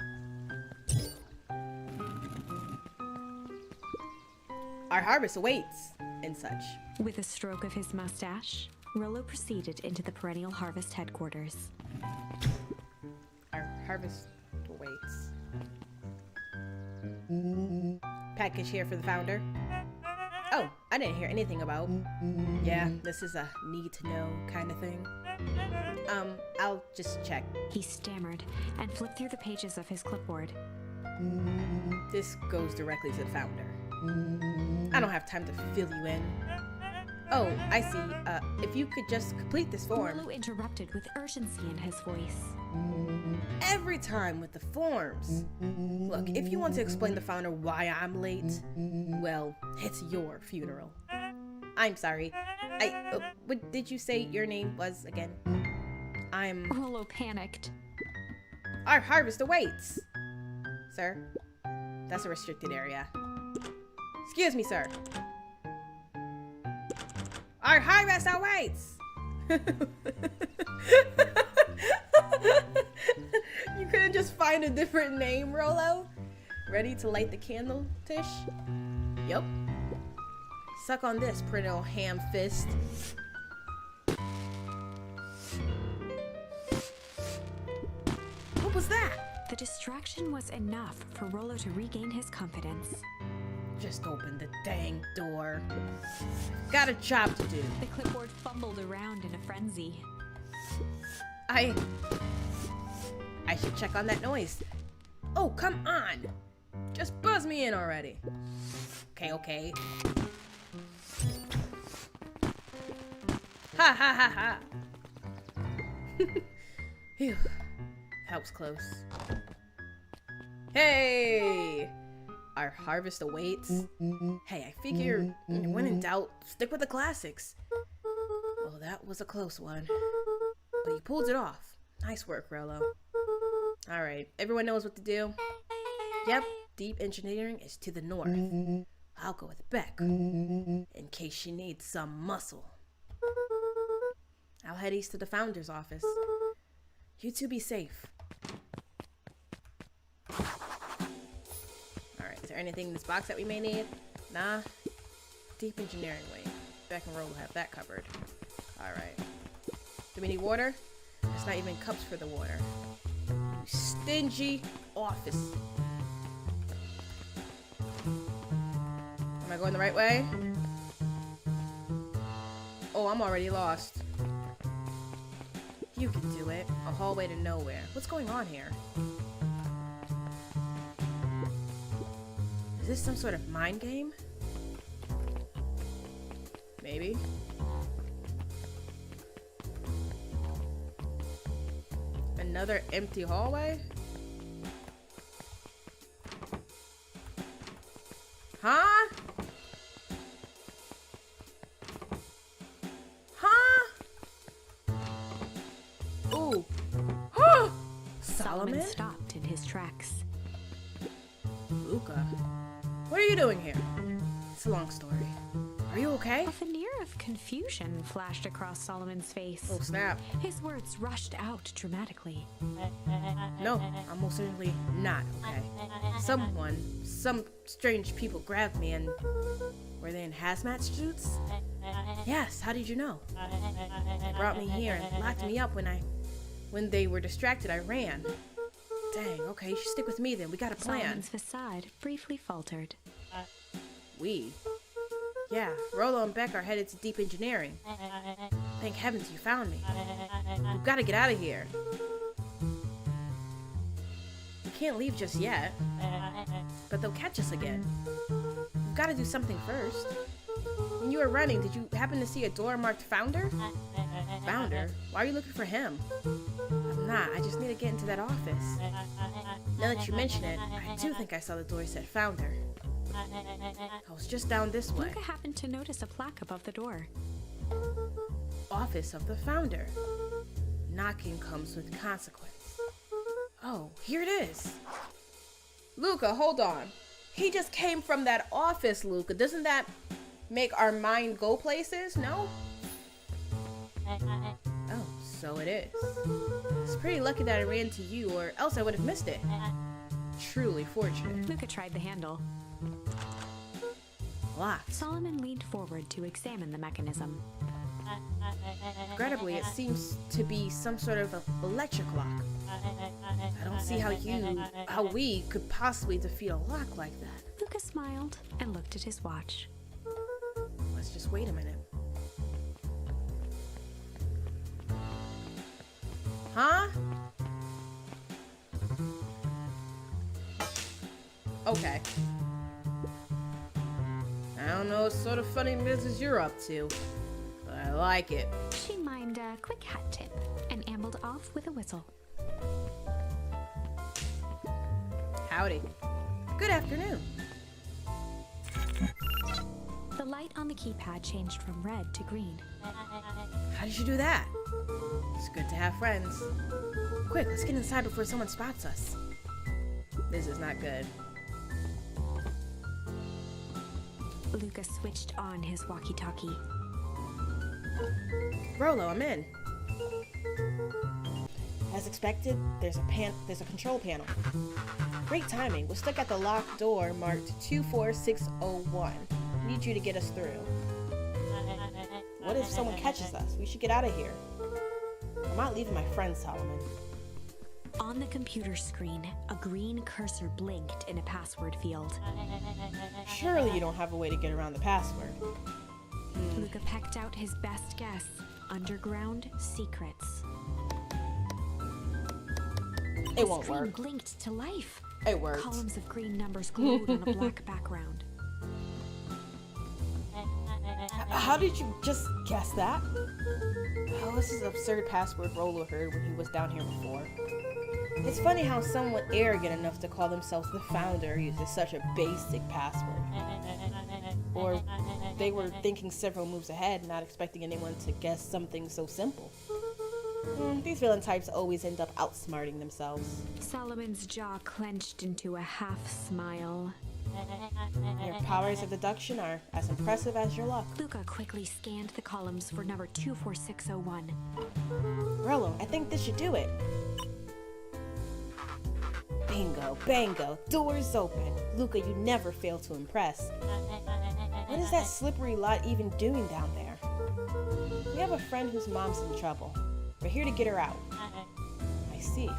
Our harvest awaits, and such. With a stroke of his mustache, Rolo proceeded into the perennial harvest headquarters. Our harvest awaits. Package here for the founder. Oh, I didn't hear anything about. Yeah, this is a need-to-know kind of thing. I'll just check. He stammered and flipped through the pages of his clipboard. This goes directly to the founder. I don't have time to fill you in. Oh, I see. If you could just complete this form. Rolo interrupted with urgency in his voice. Every time with the forms. Look, if you want to explain to the founder why I'm late, well, it's your funeral. I'm sorry. What did you say your name was again? I'm... Rolo panicked. Our harvest awaits. Sir, that's a restricted area. Excuse me, sir. Our harvest awaits! You couldn't just find a different name, Rolo? Ready to light the candle, Tish? Yup. Suck on this, pretty old ham fist. What was that? The distraction was enough for Rolo to regain his confidence. Just open the dang door. Got a job to do. The clipboard fumbled around in a frenzy. I should check on that noise. Oh, come on. Just buzz me in already. Okay. Ha ha ha ha. Phew. That was close. Hey! Our harvest awaits. Hey, I figure when in doubt, stick with the classics. Well, that was a close one. But you pulled it off. Nice work, Rolo. Alright, everyone knows what to do? Yep, deep engineering is to the north. I'll go with Beck, in case she needs some muscle. I'll head east to the founder's office. You two be safe. Alright, is there anything in this box that we may need? Nah. Deep engineering wing. Beck and Rolo have that covered. Alright. Do we need water? There's not even cups for the water. You stingy office. Am I going the right way? Oh, I'm already lost. You can do it. A hallway to nowhere. What's going on here? Is this some sort of mind game? Maybe. Another empty hallway? Huh? Huh? Ooh. Huh? Solomon stopped in his tracks. Luca, what are you doing here? It's a long story. Are you okay? A veneer of confusion flashed across Solomon's face. Oh, snap. His words rushed out dramatically. No, I'm most certainly not okay. Some strange people grabbed me and... Were they in hazmat suits? Yes, how did you know? They brought me here and locked me up when they were distracted. I ran. Dang, okay, you should stick with me then. We got a plan. Solomon's facade briefly faltered. We? Yeah, Rolo and Beck are headed to deep engineering. Thank heavens you found me. We've got to get out of here. We can't leave just yet. But they'll catch us again. We've got to do something first. When you were running, did you happen to see a door marked Founder? Founder? Why are you looking for him? I'm not. I just need to get into that office. Now that you mention it, I do think I saw the door said Founder. I was just down this way. Luca happened to notice a plaque above the door. Office of the Founder. Knocking comes with consequence. Oh, here it is. Luca, hold on. He just came from that office, Luca. Doesn't that make our mind go places? No? Oh, so it is. It's pretty lucky that I ran to you, or else I would have missed it. Truly fortunate. Luca tried the handle. Locked. Solomon leaned forward to examine the mechanism. Regrettably, it seems to be some sort of electric lock. I don't see how we could possibly defeat a lock like that. Luca smiled and looked at his watch. Let's just wait a minute. Huh? Okay. I don't know what sort of funny business you're up to, but I like it. She mimed a quick hat tip and ambled off with a whistle. Howdy. Good afternoon. The light on the keypad changed from red to green. How did you do that? It's good to have friends. Quick, let's get inside before someone spots us. This is not good. Luca switched on his walkie-talkie. Rolo, I'm in. As expected, there's a control panel. Great timing. We're stuck at the locked door marked 24601. Need you to get us through. What if someone catches us? We should get out of here. I'm not leaving my friend, Solomon. On the computer screen, a green cursor blinked in a password field. Surely you don't have a way to get around the password. Luca pecked out his best guess. Underground secrets. It won't Screen work. blinked to life. It worked. Columns of green numbers glowed on a black background. How did you just guess that? Oh, this is an absurd password Rolo heard when he was down here before. It's funny how someone arrogant enough to call themselves the Founder uses such a basic password. Or they were thinking several moves ahead, not expecting anyone to guess something so simple. These villain types always end up outsmarting themselves. Solomon's jaw clenched into a half smile. Your powers of deduction are as impressive as your luck. Luca quickly scanned the columns for number 24601. Rolo, I think this should do it. Bingo, bango, doors open. Luca, you never fail to impress. What is that slippery lot even doing down there? We have a friend whose mom's in trouble. We're here to get her out. I see.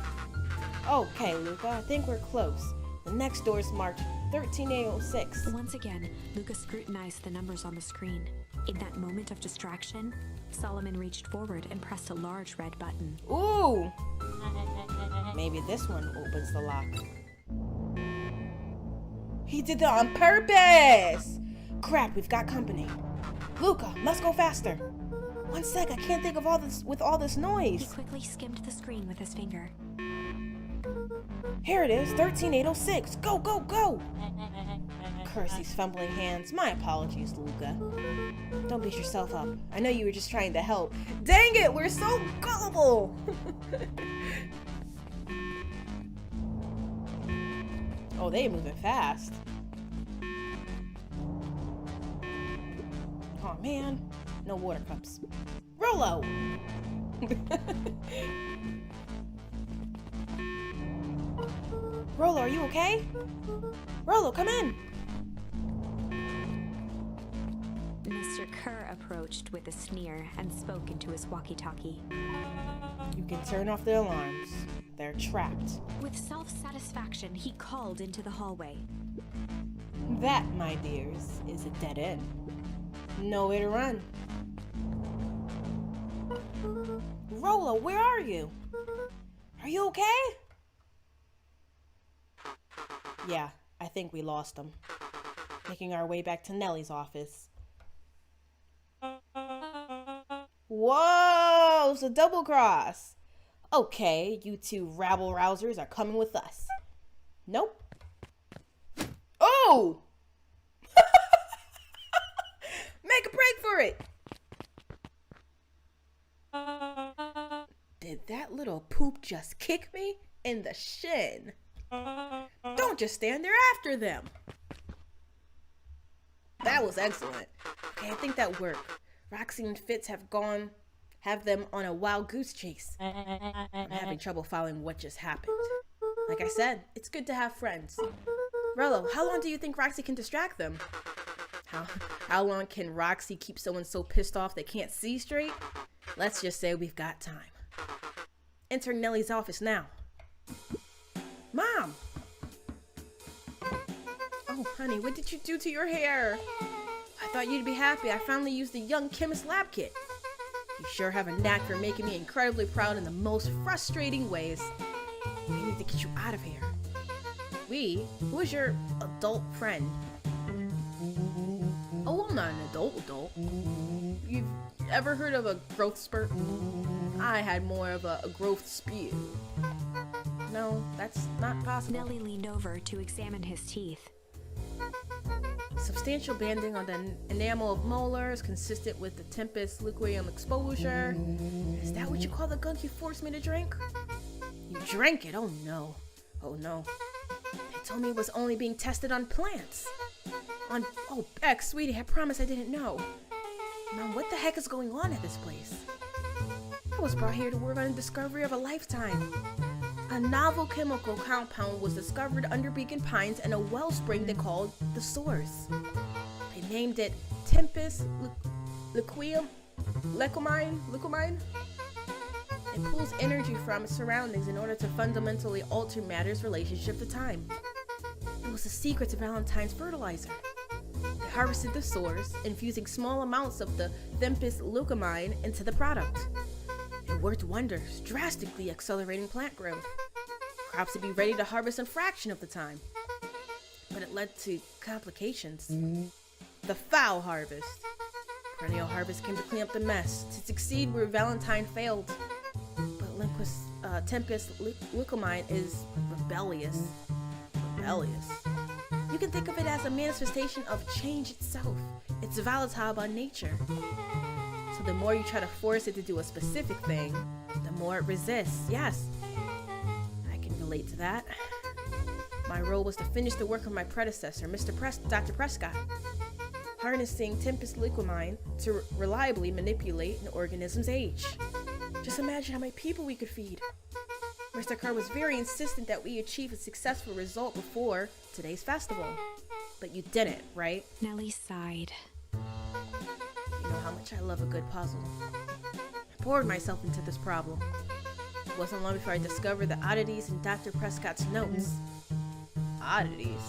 Okay, Luca, I think we're close. The next door is marked 13806. Once again, Luca scrutinized the numbers on the screen. In that moment of distraction, Solomon reached forward and pressed a large red button. Ooh! Maybe this one opens the lock. He did that on purpose! Crap, we've got company. Luca, let's go faster. 1 sec, I can't think of all this with all this He noise. quickly skimmed the screen with his finger. Here it is, 13806. Go, go, go! Curse these fumbling hands. My apologies, Luca. Don't beat yourself up. I know you were just trying to help. Dang it, we're so gullible! Oh, they moving fast. Oh man, no water cups. Rolo! Rolo, are you okay? Rolo, come in! Mr. Kerr approached with a sneer and spoke into his walkie-talkie. You can turn off the alarms. They're trapped. With self-satisfaction, he called into the hallway. That, my dears, is a dead end. Nowhere to run. Rolo, where are you? Are you okay? Yeah, I think we lost him. Making our way back to Nelly's office. Whoa, it's a double cross. Okay, you two rabble-rousers are coming with us. Nope. Oh! Make a break for it! Did that little poop just kick me in the shin? Don't just stand there after them. That was excellent. Okay, I think that worked. Roxy and Fitz have them on a wild goose chase. I'm having trouble following what just happened. Like I said, it's good to have friends. Rolo, how long do you think Roxy can distract them? How long can Roxy keep someone so pissed off they can't see straight? Let's just say we've got time. Enter Nelly's office now. Mom! Oh, honey, what did you do to your hair? I thought you'd be happy. I finally used the Young Chemist Lab Kit. You sure have a knack for making me incredibly proud in the most frustrating ways. We need to get you out of here. We? Who is your adult friend? Oh, I'm not an adult. You've ever heard of a growth spurt? I had more of a growth spew. No, that's not possible. Nelly leaned over to examine his teeth. Substantial banding on the enamel of molars, consistent with the Tempest liquium exposure. Is that what you call the gunk you forced me to drink? You drank it? Oh no. Oh no. They told me it was only being tested on plants. Oh, Bex, sweetie, I promise I didn't know. Mom, what the heck is going on at this place? I was brought here to work on the discovery of a lifetime. A novel chemical compound was discovered under Beacon Pines in a wellspring they called the Source. They named it Tempest liquium. It pulls energy from its surroundings in order to fundamentally alter matter's relationship to time. It was the secret to Valentine's fertilizer. They harvested the source, infusing small amounts of the Tempest leucomine into the product. It worked wonders, drastically accelerating plant growth. Crops would be ready to harvest in a fraction of the time. But it led to complications. The foul harvest. Perennial harvest came to clean up the mess, to succeed where Valentine failed. But Tempest leucomine is rebellious. You can think of it as a manifestation of change itself. It's volatile by nature. So the more you try to force it to do a specific thing, the more it resists. Yes, I can relate to that. My role was to finish the work of my predecessor, Dr. Prescott, harnessing Tempest liquamine to reliably manipulate an organism's age. Just imagine how many people we could feed. Mr. Kerr was very insistent that we achieve a successful result before today's festival. But you didn't, right? Nelly sighed. You know how much I love a good puzzle. I poured myself into this problem. It wasn't long before I discovered the oddities in Dr. Prescott's notes. Oddities?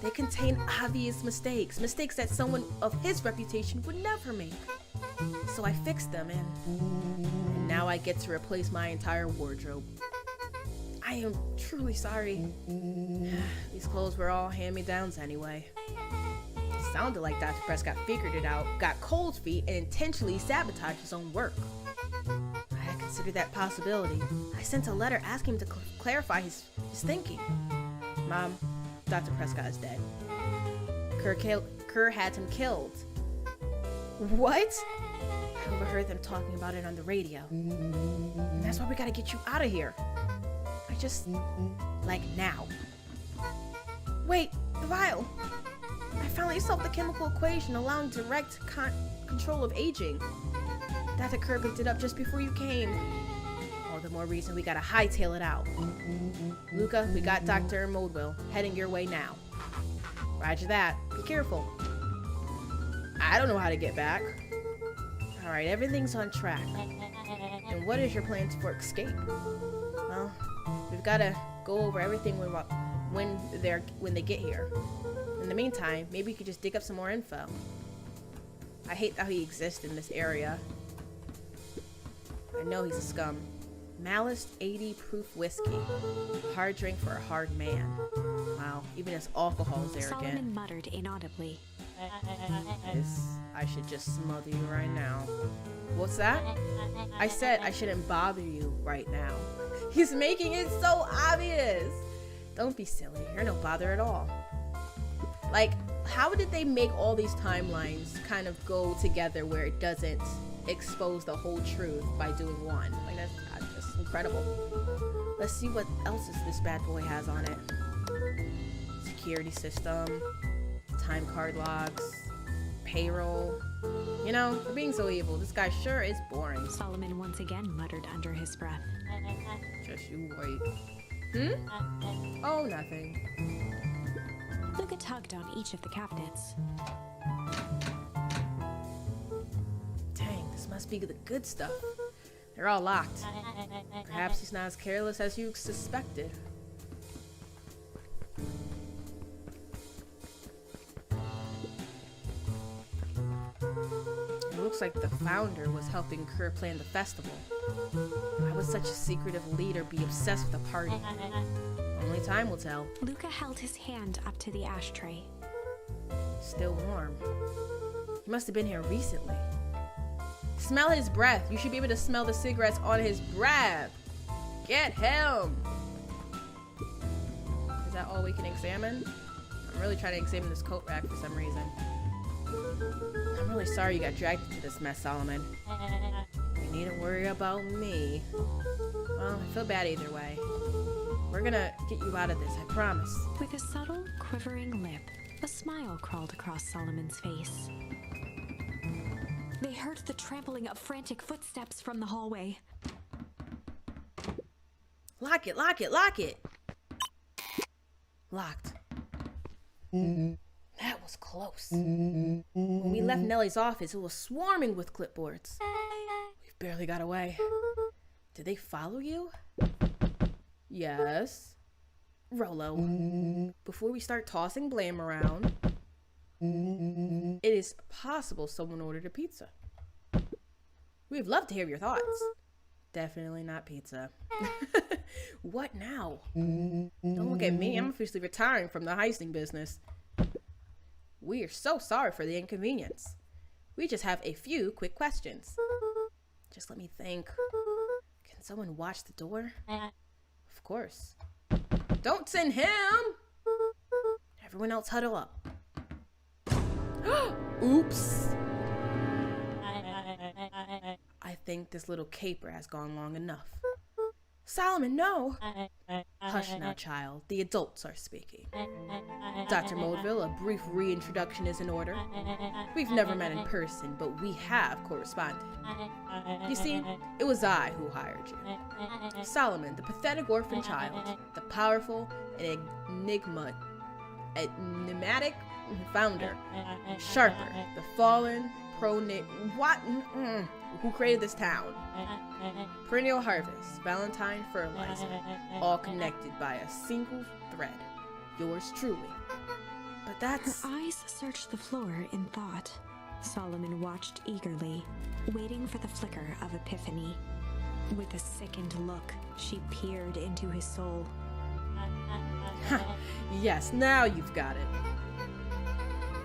They contain obvious mistakes that someone of his reputation would never make. So I fixed them, and now I get to replace my entire wardrobe. I am truly sorry. These clothes were all hand-me-downs anyway. It sounded like Dr. Prescott figured it out, got cold feet, and intentionally sabotaged his own work. I had considered that possibility. I sent a letter asking him to clarify his thinking. Mom, Dr. Prescott is dead. Kerr had him killed. What? I overheard them talking about it on the radio. And that's why we gotta get you out of here. Like now. Wait, the vial. I finally solved the chemical equation allowing direct control of aging. Dr. Kerr picked it up just before you came. All the more reason we gotta hightail it out. Luca, we got Dr. Modwell heading your way now. Roger that. Be careful. I don't know how to get back. Alright, everything's on track. And what is your plans for escape? Well, we've gotta go over everything when they get here. In the meantime, maybe you could just dig up some more info. I hate that he exists in this area. I know he's a scum. Malice 80 proof whiskey. A hard drink for a hard man. Wow, even his alcohol is arrogant. Solomon muttered inaudibly. I should just smother you right now. What's that? I said I shouldn't bother you right now. He's making it so obvious. Don't be silly. You're no bother at all. Like, how did they make all these timelines kind of go together where it doesn't expose the whole truth by doing one? Like, that's just incredible. Let's see what else this bad boy has on it. Security system, time card logs, payroll. You know, for being so evil, this guy sure is boring. Solomon once again muttered under his breath. Just you wait. Oh, nothing. Luca tugged on each of the cabinets. Dang, this must be the good stuff. They're all locked. Perhaps he's not as careless as you suspected. It looks like the founder was helping Kerr plan the festival. Why would such a secretive leader be obsessed with a party? Only time will tell. Luca held his hand up to the ashtray. Still warm. He must have been here recently. Smell his breath. You should be able to smell the cigarettes on his breath. Get him. Is that all we can examine? I'm really trying to examine this coat rack for some reason. I'm really sorry you got dragged into this mess, Solomon. You needn't worry about me. Well, I feel bad either way. We're gonna get you out of this, I promise. With a subtle, quivering lip, a smile crawled across Solomon's face. They heard the trampling of frantic footsteps from the hallway. Lock it, lock it, lock it! Locked. That was close. When we left Nelly's office, it was swarming with clipboards. We've barely got away. Did they follow you? Yes. Rolo, before we start tossing blame around, it is possible someone ordered a pizza. We'd love to hear your thoughts. Definitely not pizza. What now? Don't look at me. I'm officially retiring from the heisting business. We are so sorry for the inconvenience. We just have a few quick questions. Just let me think. Can someone watch the door? Of course. Don't send him! Everyone else huddle up. Oops! I think this little caper has gone long enough. Solomon, no! Hush now, child. The adults are speaking. Dr. Modeville, a brief reintroduction is in order. We've never met in person, but we have corresponded. You see, it was I who hired you. Solomon, the pathetic orphan child, the powerful and enigmatic founder. Sharper, the fallen who created this town. Perennial harvest, Valentine fertilizer, all connected by a single thread. Yours truly. But that's... Her eyes searched the floor in thought. Solomon watched eagerly, waiting for the flicker of epiphany. With a sickened look, she peered into his soul. Yes, now you've got it.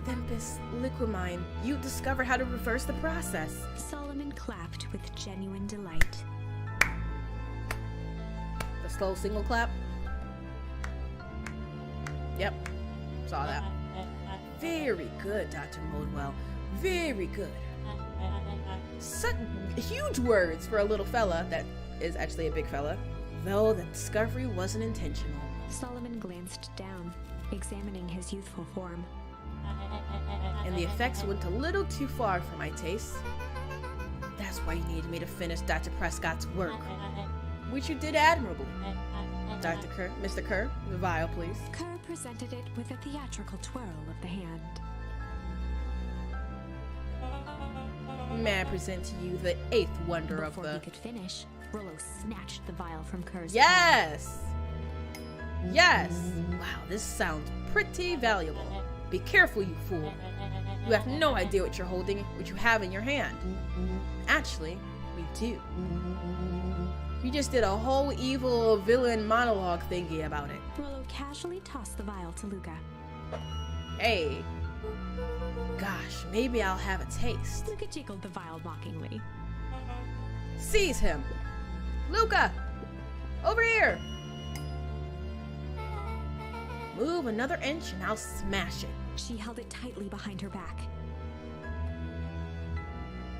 Tempest, Liquimine, you discovered how to reverse the process. Solomon clapped with genuine delight. The slow single clap? Yep, saw that. Very good, Dr. Modewell. Very good. Such huge words for a little fella that is actually a big fella, though the discovery wasn't intentional. Solomon glanced down, examining his youthful form. And the effects went a little too far for my taste. That's why you needed me to finish Dr. Prescott's work, which you did admirably. Dr. Kerr, Mr. Kerr, the vial, please. Kerr presented it with a theatrical twirl of the hand. May I present to you the eighth wonder Before of the... he could finish, Rolo snatched the vial from Kerr's hand. Yes! Yes! Wow, this sounds pretty valuable. Be careful, you fool. You have no idea what you're holding, what you have in your hand. Actually, we do. You just did a whole evil villain monologue thingy about it. Rolo casually tossed the vial to Luca. Hey. Gosh, maybe I'll have a taste. Luca jiggled the vial mockingly. Seize him! Luca! Over here! Move another inch and I'll smash it. She held it tightly behind her back.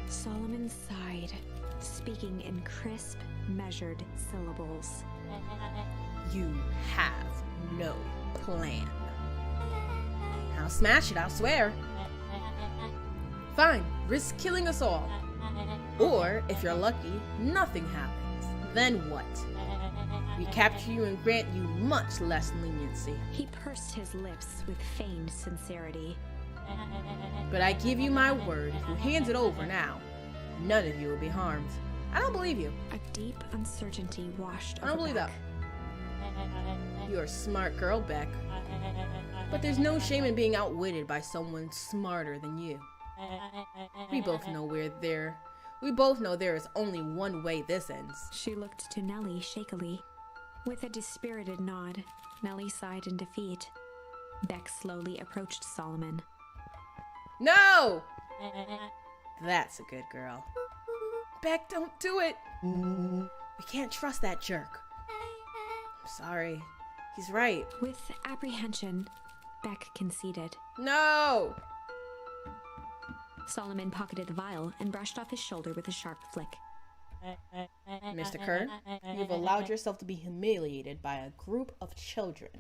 Solomon sighed, speaking in crisp, measured syllables. You have no plan. I'll smash it, I'll swear. Fine, risk killing us all. Or, if you're lucky, nothing happens. Then what? We capture you and grant you much less leniency. He pursed his lips with feigned sincerity. But I give you my word, if you hand it over now, none of you will be harmed. I don't believe you. A deep uncertainty washed over I don't believe Beck. that. You're a smart girl, Beck. But there's no shame in being outwitted by someone smarter than you. We both know there is only one way this ends. She looked to Nelly shakily. With a dispirited nod, Nelly sighed in defeat. Beck slowly approached Solomon. No! That's a good girl. Beck, don't do it! We can't trust that jerk. I'm sorry. He's right. With apprehension, Beck conceded. No! Solomon pocketed the vial and brushed off his shoulder with a sharp flick. Mr. Kerr, you've allowed yourself to be humiliated by a group of children.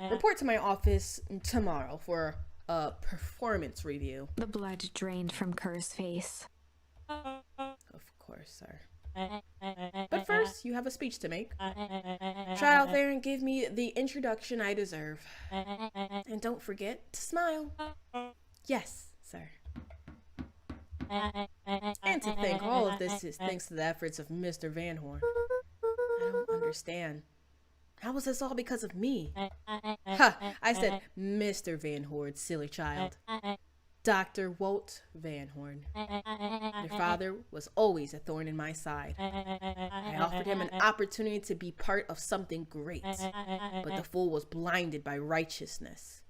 Report to my office tomorrow for a performance review. The blood drained from Kerr's face. Of course, sir. But first, you have a speech to make. Try out there and give me the introduction I deserve. And don't forget to smile. Yes, sir. And to think all of this is thanks to the efforts of Mr. Van Horn. I don't understand. How was this all because of me? Ha! I said Mr. Van Horn, silly child. Dr. Walt Van Horn. Your father was always a thorn in my side. I offered him an opportunity to be part of something great, but the fool was blinded by righteousness.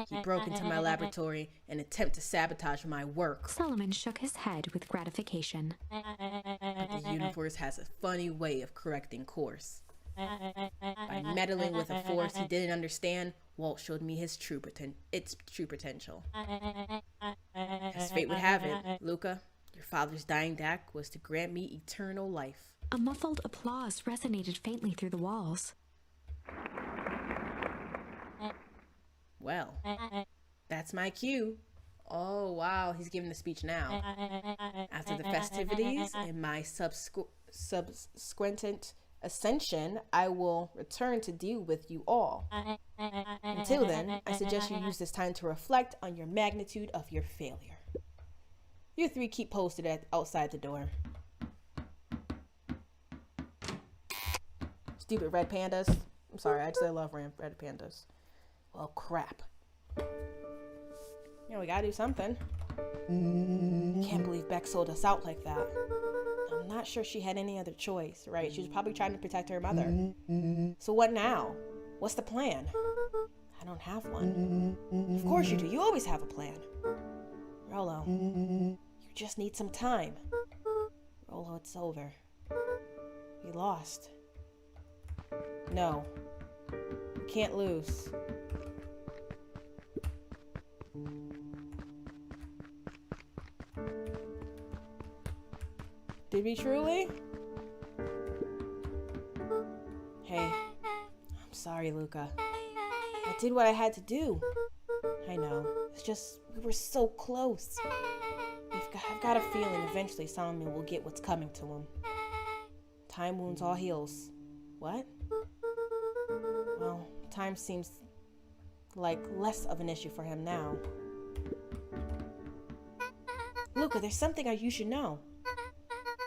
He broke into my laboratory and attempted to sabotage my work. Solomon shook his head with gratification. But the universe has a funny way of correcting course. By meddling with a force he didn't understand, Walt showed me its true potential. As fate would have it, Luca, your father's dying act was to grant me eternal life. A muffled applause resonated faintly through the walls. Well, that's my cue. Oh, wow, he's giving the speech now. After the festivities and my subsequent ascension, I will return to deal with you all. Until then, I suggest you use this time to reflect on your magnitude of your failure. You three keep posted outside the door. Stupid red pandas. I'm sorry, I love red pandas. Well, crap. We gotta do something. Can't believe Beck sold us out like that. I'm not sure she had any other choice, right? She was probably trying to protect her mother. So what now? What's the plan? I don't have one. Of course you do. You always have a plan. Rolo, you just need some time. Rolo, it's over. We lost. No. We can't lose. Did we truly? Hey, I'm sorry, Luca. I did what I had to do. I know. It's just, we were so close. I've got a feeling eventually Solomon will get what's coming to him. Time wounds all heals. What? Well, time seems like less of an issue for him now. Luca, there's something you should know.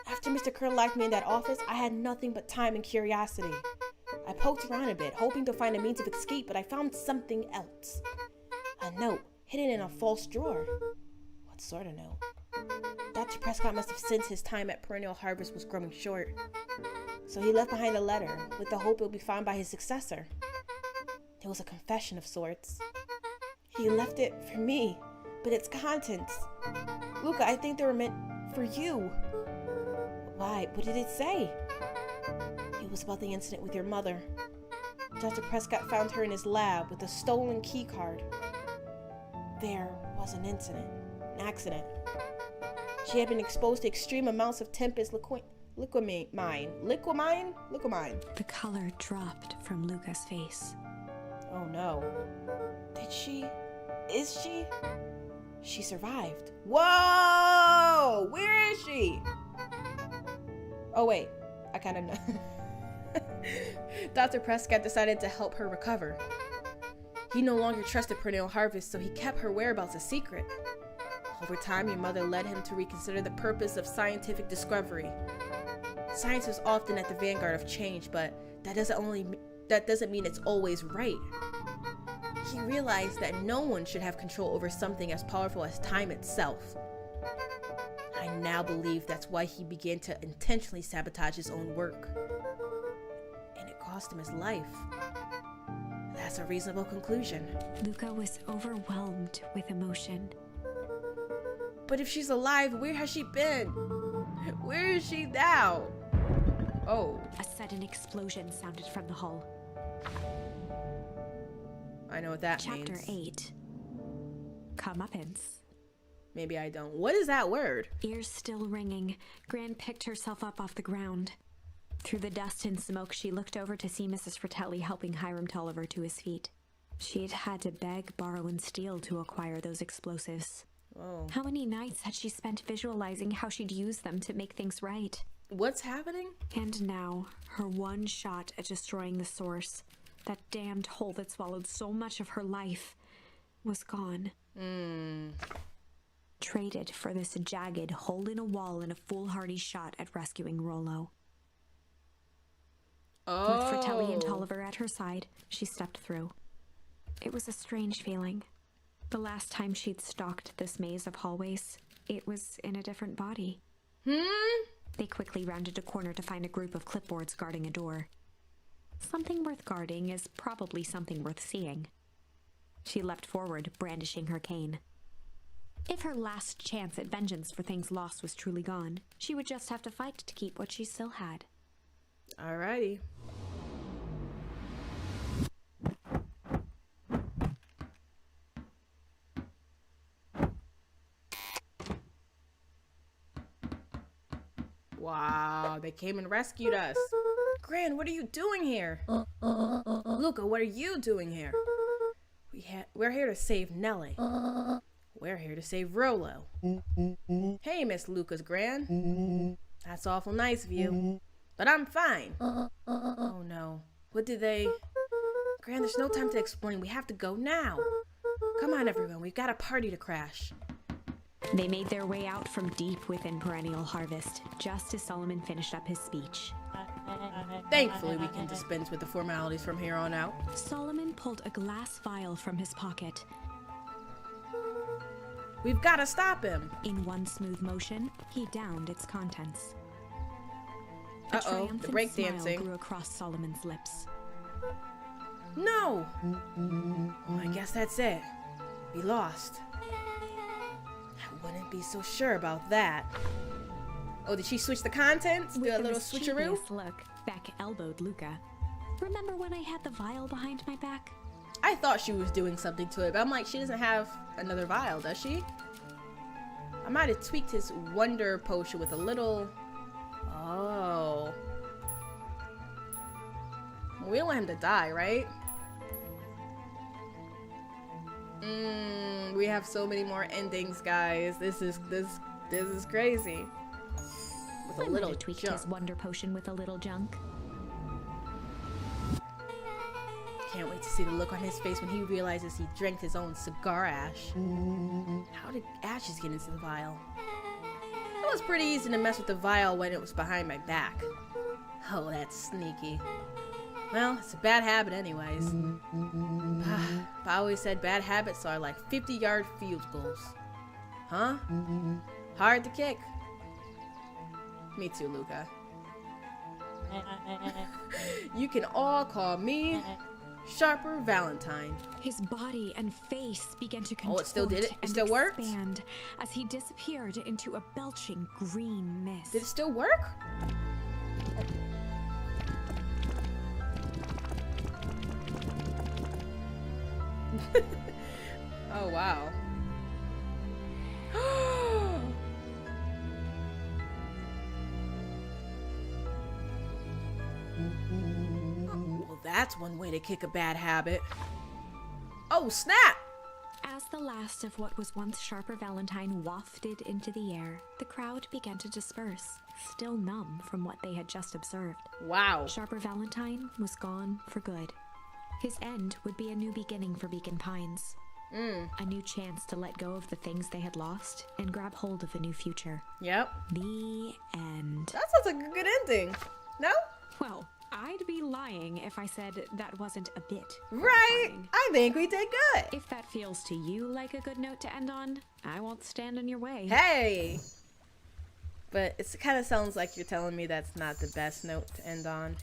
After Mr. Kern locked me in that office, I had nothing but time and curiosity. I poked around a bit, hoping to find a means of escape, but I found something else. A note, hidden in a false drawer. What sort of note? Dr. Prescott must have sensed his time at Perennial Harvest was growing short. So he left behind a letter, with the hope it would be found by his successor. It was a confession of sorts. He left it for me, but its contents. Luca, I think they were meant for you. Why? What did it say? It was about the incident with your mother. Dr. Prescott found her in his lab with a stolen key card. There was an incident, an accident. She had been exposed to extreme amounts of Tempest liquamine. The color dropped from Luca's face. Oh no. Is she? She survived. Whoa! Where is she? Oh wait, I kind of know. Dr. Prescott decided to help her recover. He no longer trusted Perennial Harvest, so he kept her whereabouts a secret. Over time, your mother led him to reconsider the purpose of scientific discovery. Science is often at the vanguard of change, but that doesn't mean it's always right. He realized that no one should have control over something as powerful as time itself. I now believe that's why he began to intentionally sabotage his own work. And it cost him his life. That's a reasonable conclusion. Luca was overwhelmed with emotion. But if she's alive, where has she been? Where is she now? Oh. A sudden explosion sounded from the hull. I know what that means. Chapter 8. Comeuppance. Maybe I don't. What is that word? Ears still ringing, Gran picked herself up off the ground. Through the dust and smoke, she looked over to see Mrs. Fratelli helping Hiram Tolliver to his feet. She'd had to beg, borrow, and steal to acquire those explosives. Oh. How many nights had she spent visualizing how she'd use them to make things right? What's happening? And now, her one shot at destroying the source, that damned hole that swallowed so much of her life, was gone. Traded for this jagged hole in a wall and a foolhardy shot at rescuing Rolo. Oh. With Fratelli and Tolliver at her side, she stepped through. It was a strange feeling. The last time she'd stalked this maze of hallways, it was in a different body. They quickly rounded a corner to find a group of clipboards guarding a door. Something worth guarding is probably something worth seeing. She leapt forward, brandishing her cane. If her last chance at vengeance for things lost was truly gone, she would just have to fight to keep what she still had. Alrighty. Wow. Aw, they came and rescued us. Gran, what are you doing here? Luca, what are you doing here? We're here to save Nelly. We're here to save Rolo. Hey, Miss Luca's Gran. That's awful nice of you. But I'm fine. Oh no. What did they... Gran, there's no time to explain. We have to go now. Come on, everyone. We've got a party to crash. They made their way out from deep within Perennial Harvest, just as Solomon finished up his speech. Thankfully, we can dispense with the formalities from here on out. Solomon pulled a glass vial from his pocket. We've got to stop him. In one smooth motion, he downed its contents. Uh-oh, the breakdancing smile grew across Solomon's lips. No! Well, I guess that's it. We lost. I wouldn't be so sure about that. Oh, did she switch the contents? Do a little switcheroo? With a look, Beck elbowed Luca. Remember when I had the vial behind my back? I thought she was doing something to it, but I'm like, she doesn't have another vial, does she? I might have tweaked his wonder potion with a little... Oh. We don't want him to die, right? We have so many more endings, guys. This is crazy. With a little tweak junk. his wonder potion with a little junk. Can't wait to see the look on his face when he realizes he drank his own cigar ash. How did ashes get into the vial? It was pretty easy to mess with the vial when it was behind my back. Oh, that's sneaky. Well, it's a bad habit anyways. I always said bad habits are like 50-yard field goals. Huh? Hard to kick. Me too, Luca. You can all call me Sharper Valentine. His body and face began to contort it still did it? It and still worked? expand as he disappeared into a belching green mist. Did it still work? Oh, wow. Well, that's one way to kick a bad habit. Oh, snap! As the last of what was once Sharper Valentine wafted into the air, the crowd began to disperse, still numb from what they had just observed. Wow. Sharper Valentine was gone for good. His end would be a new beginning for Beacon Pines. A new chance to let go of the things they had lost and grab hold of a new future. Yep. The end. That sounds like a good ending. No? Well, I'd be lying if I said that wasn't a bit Right. horrifying. I think we did good. If that feels to you like a good note to end on, I won't stand in your way. Hey. But it kind of sounds like you're telling me that's not the best note to end on.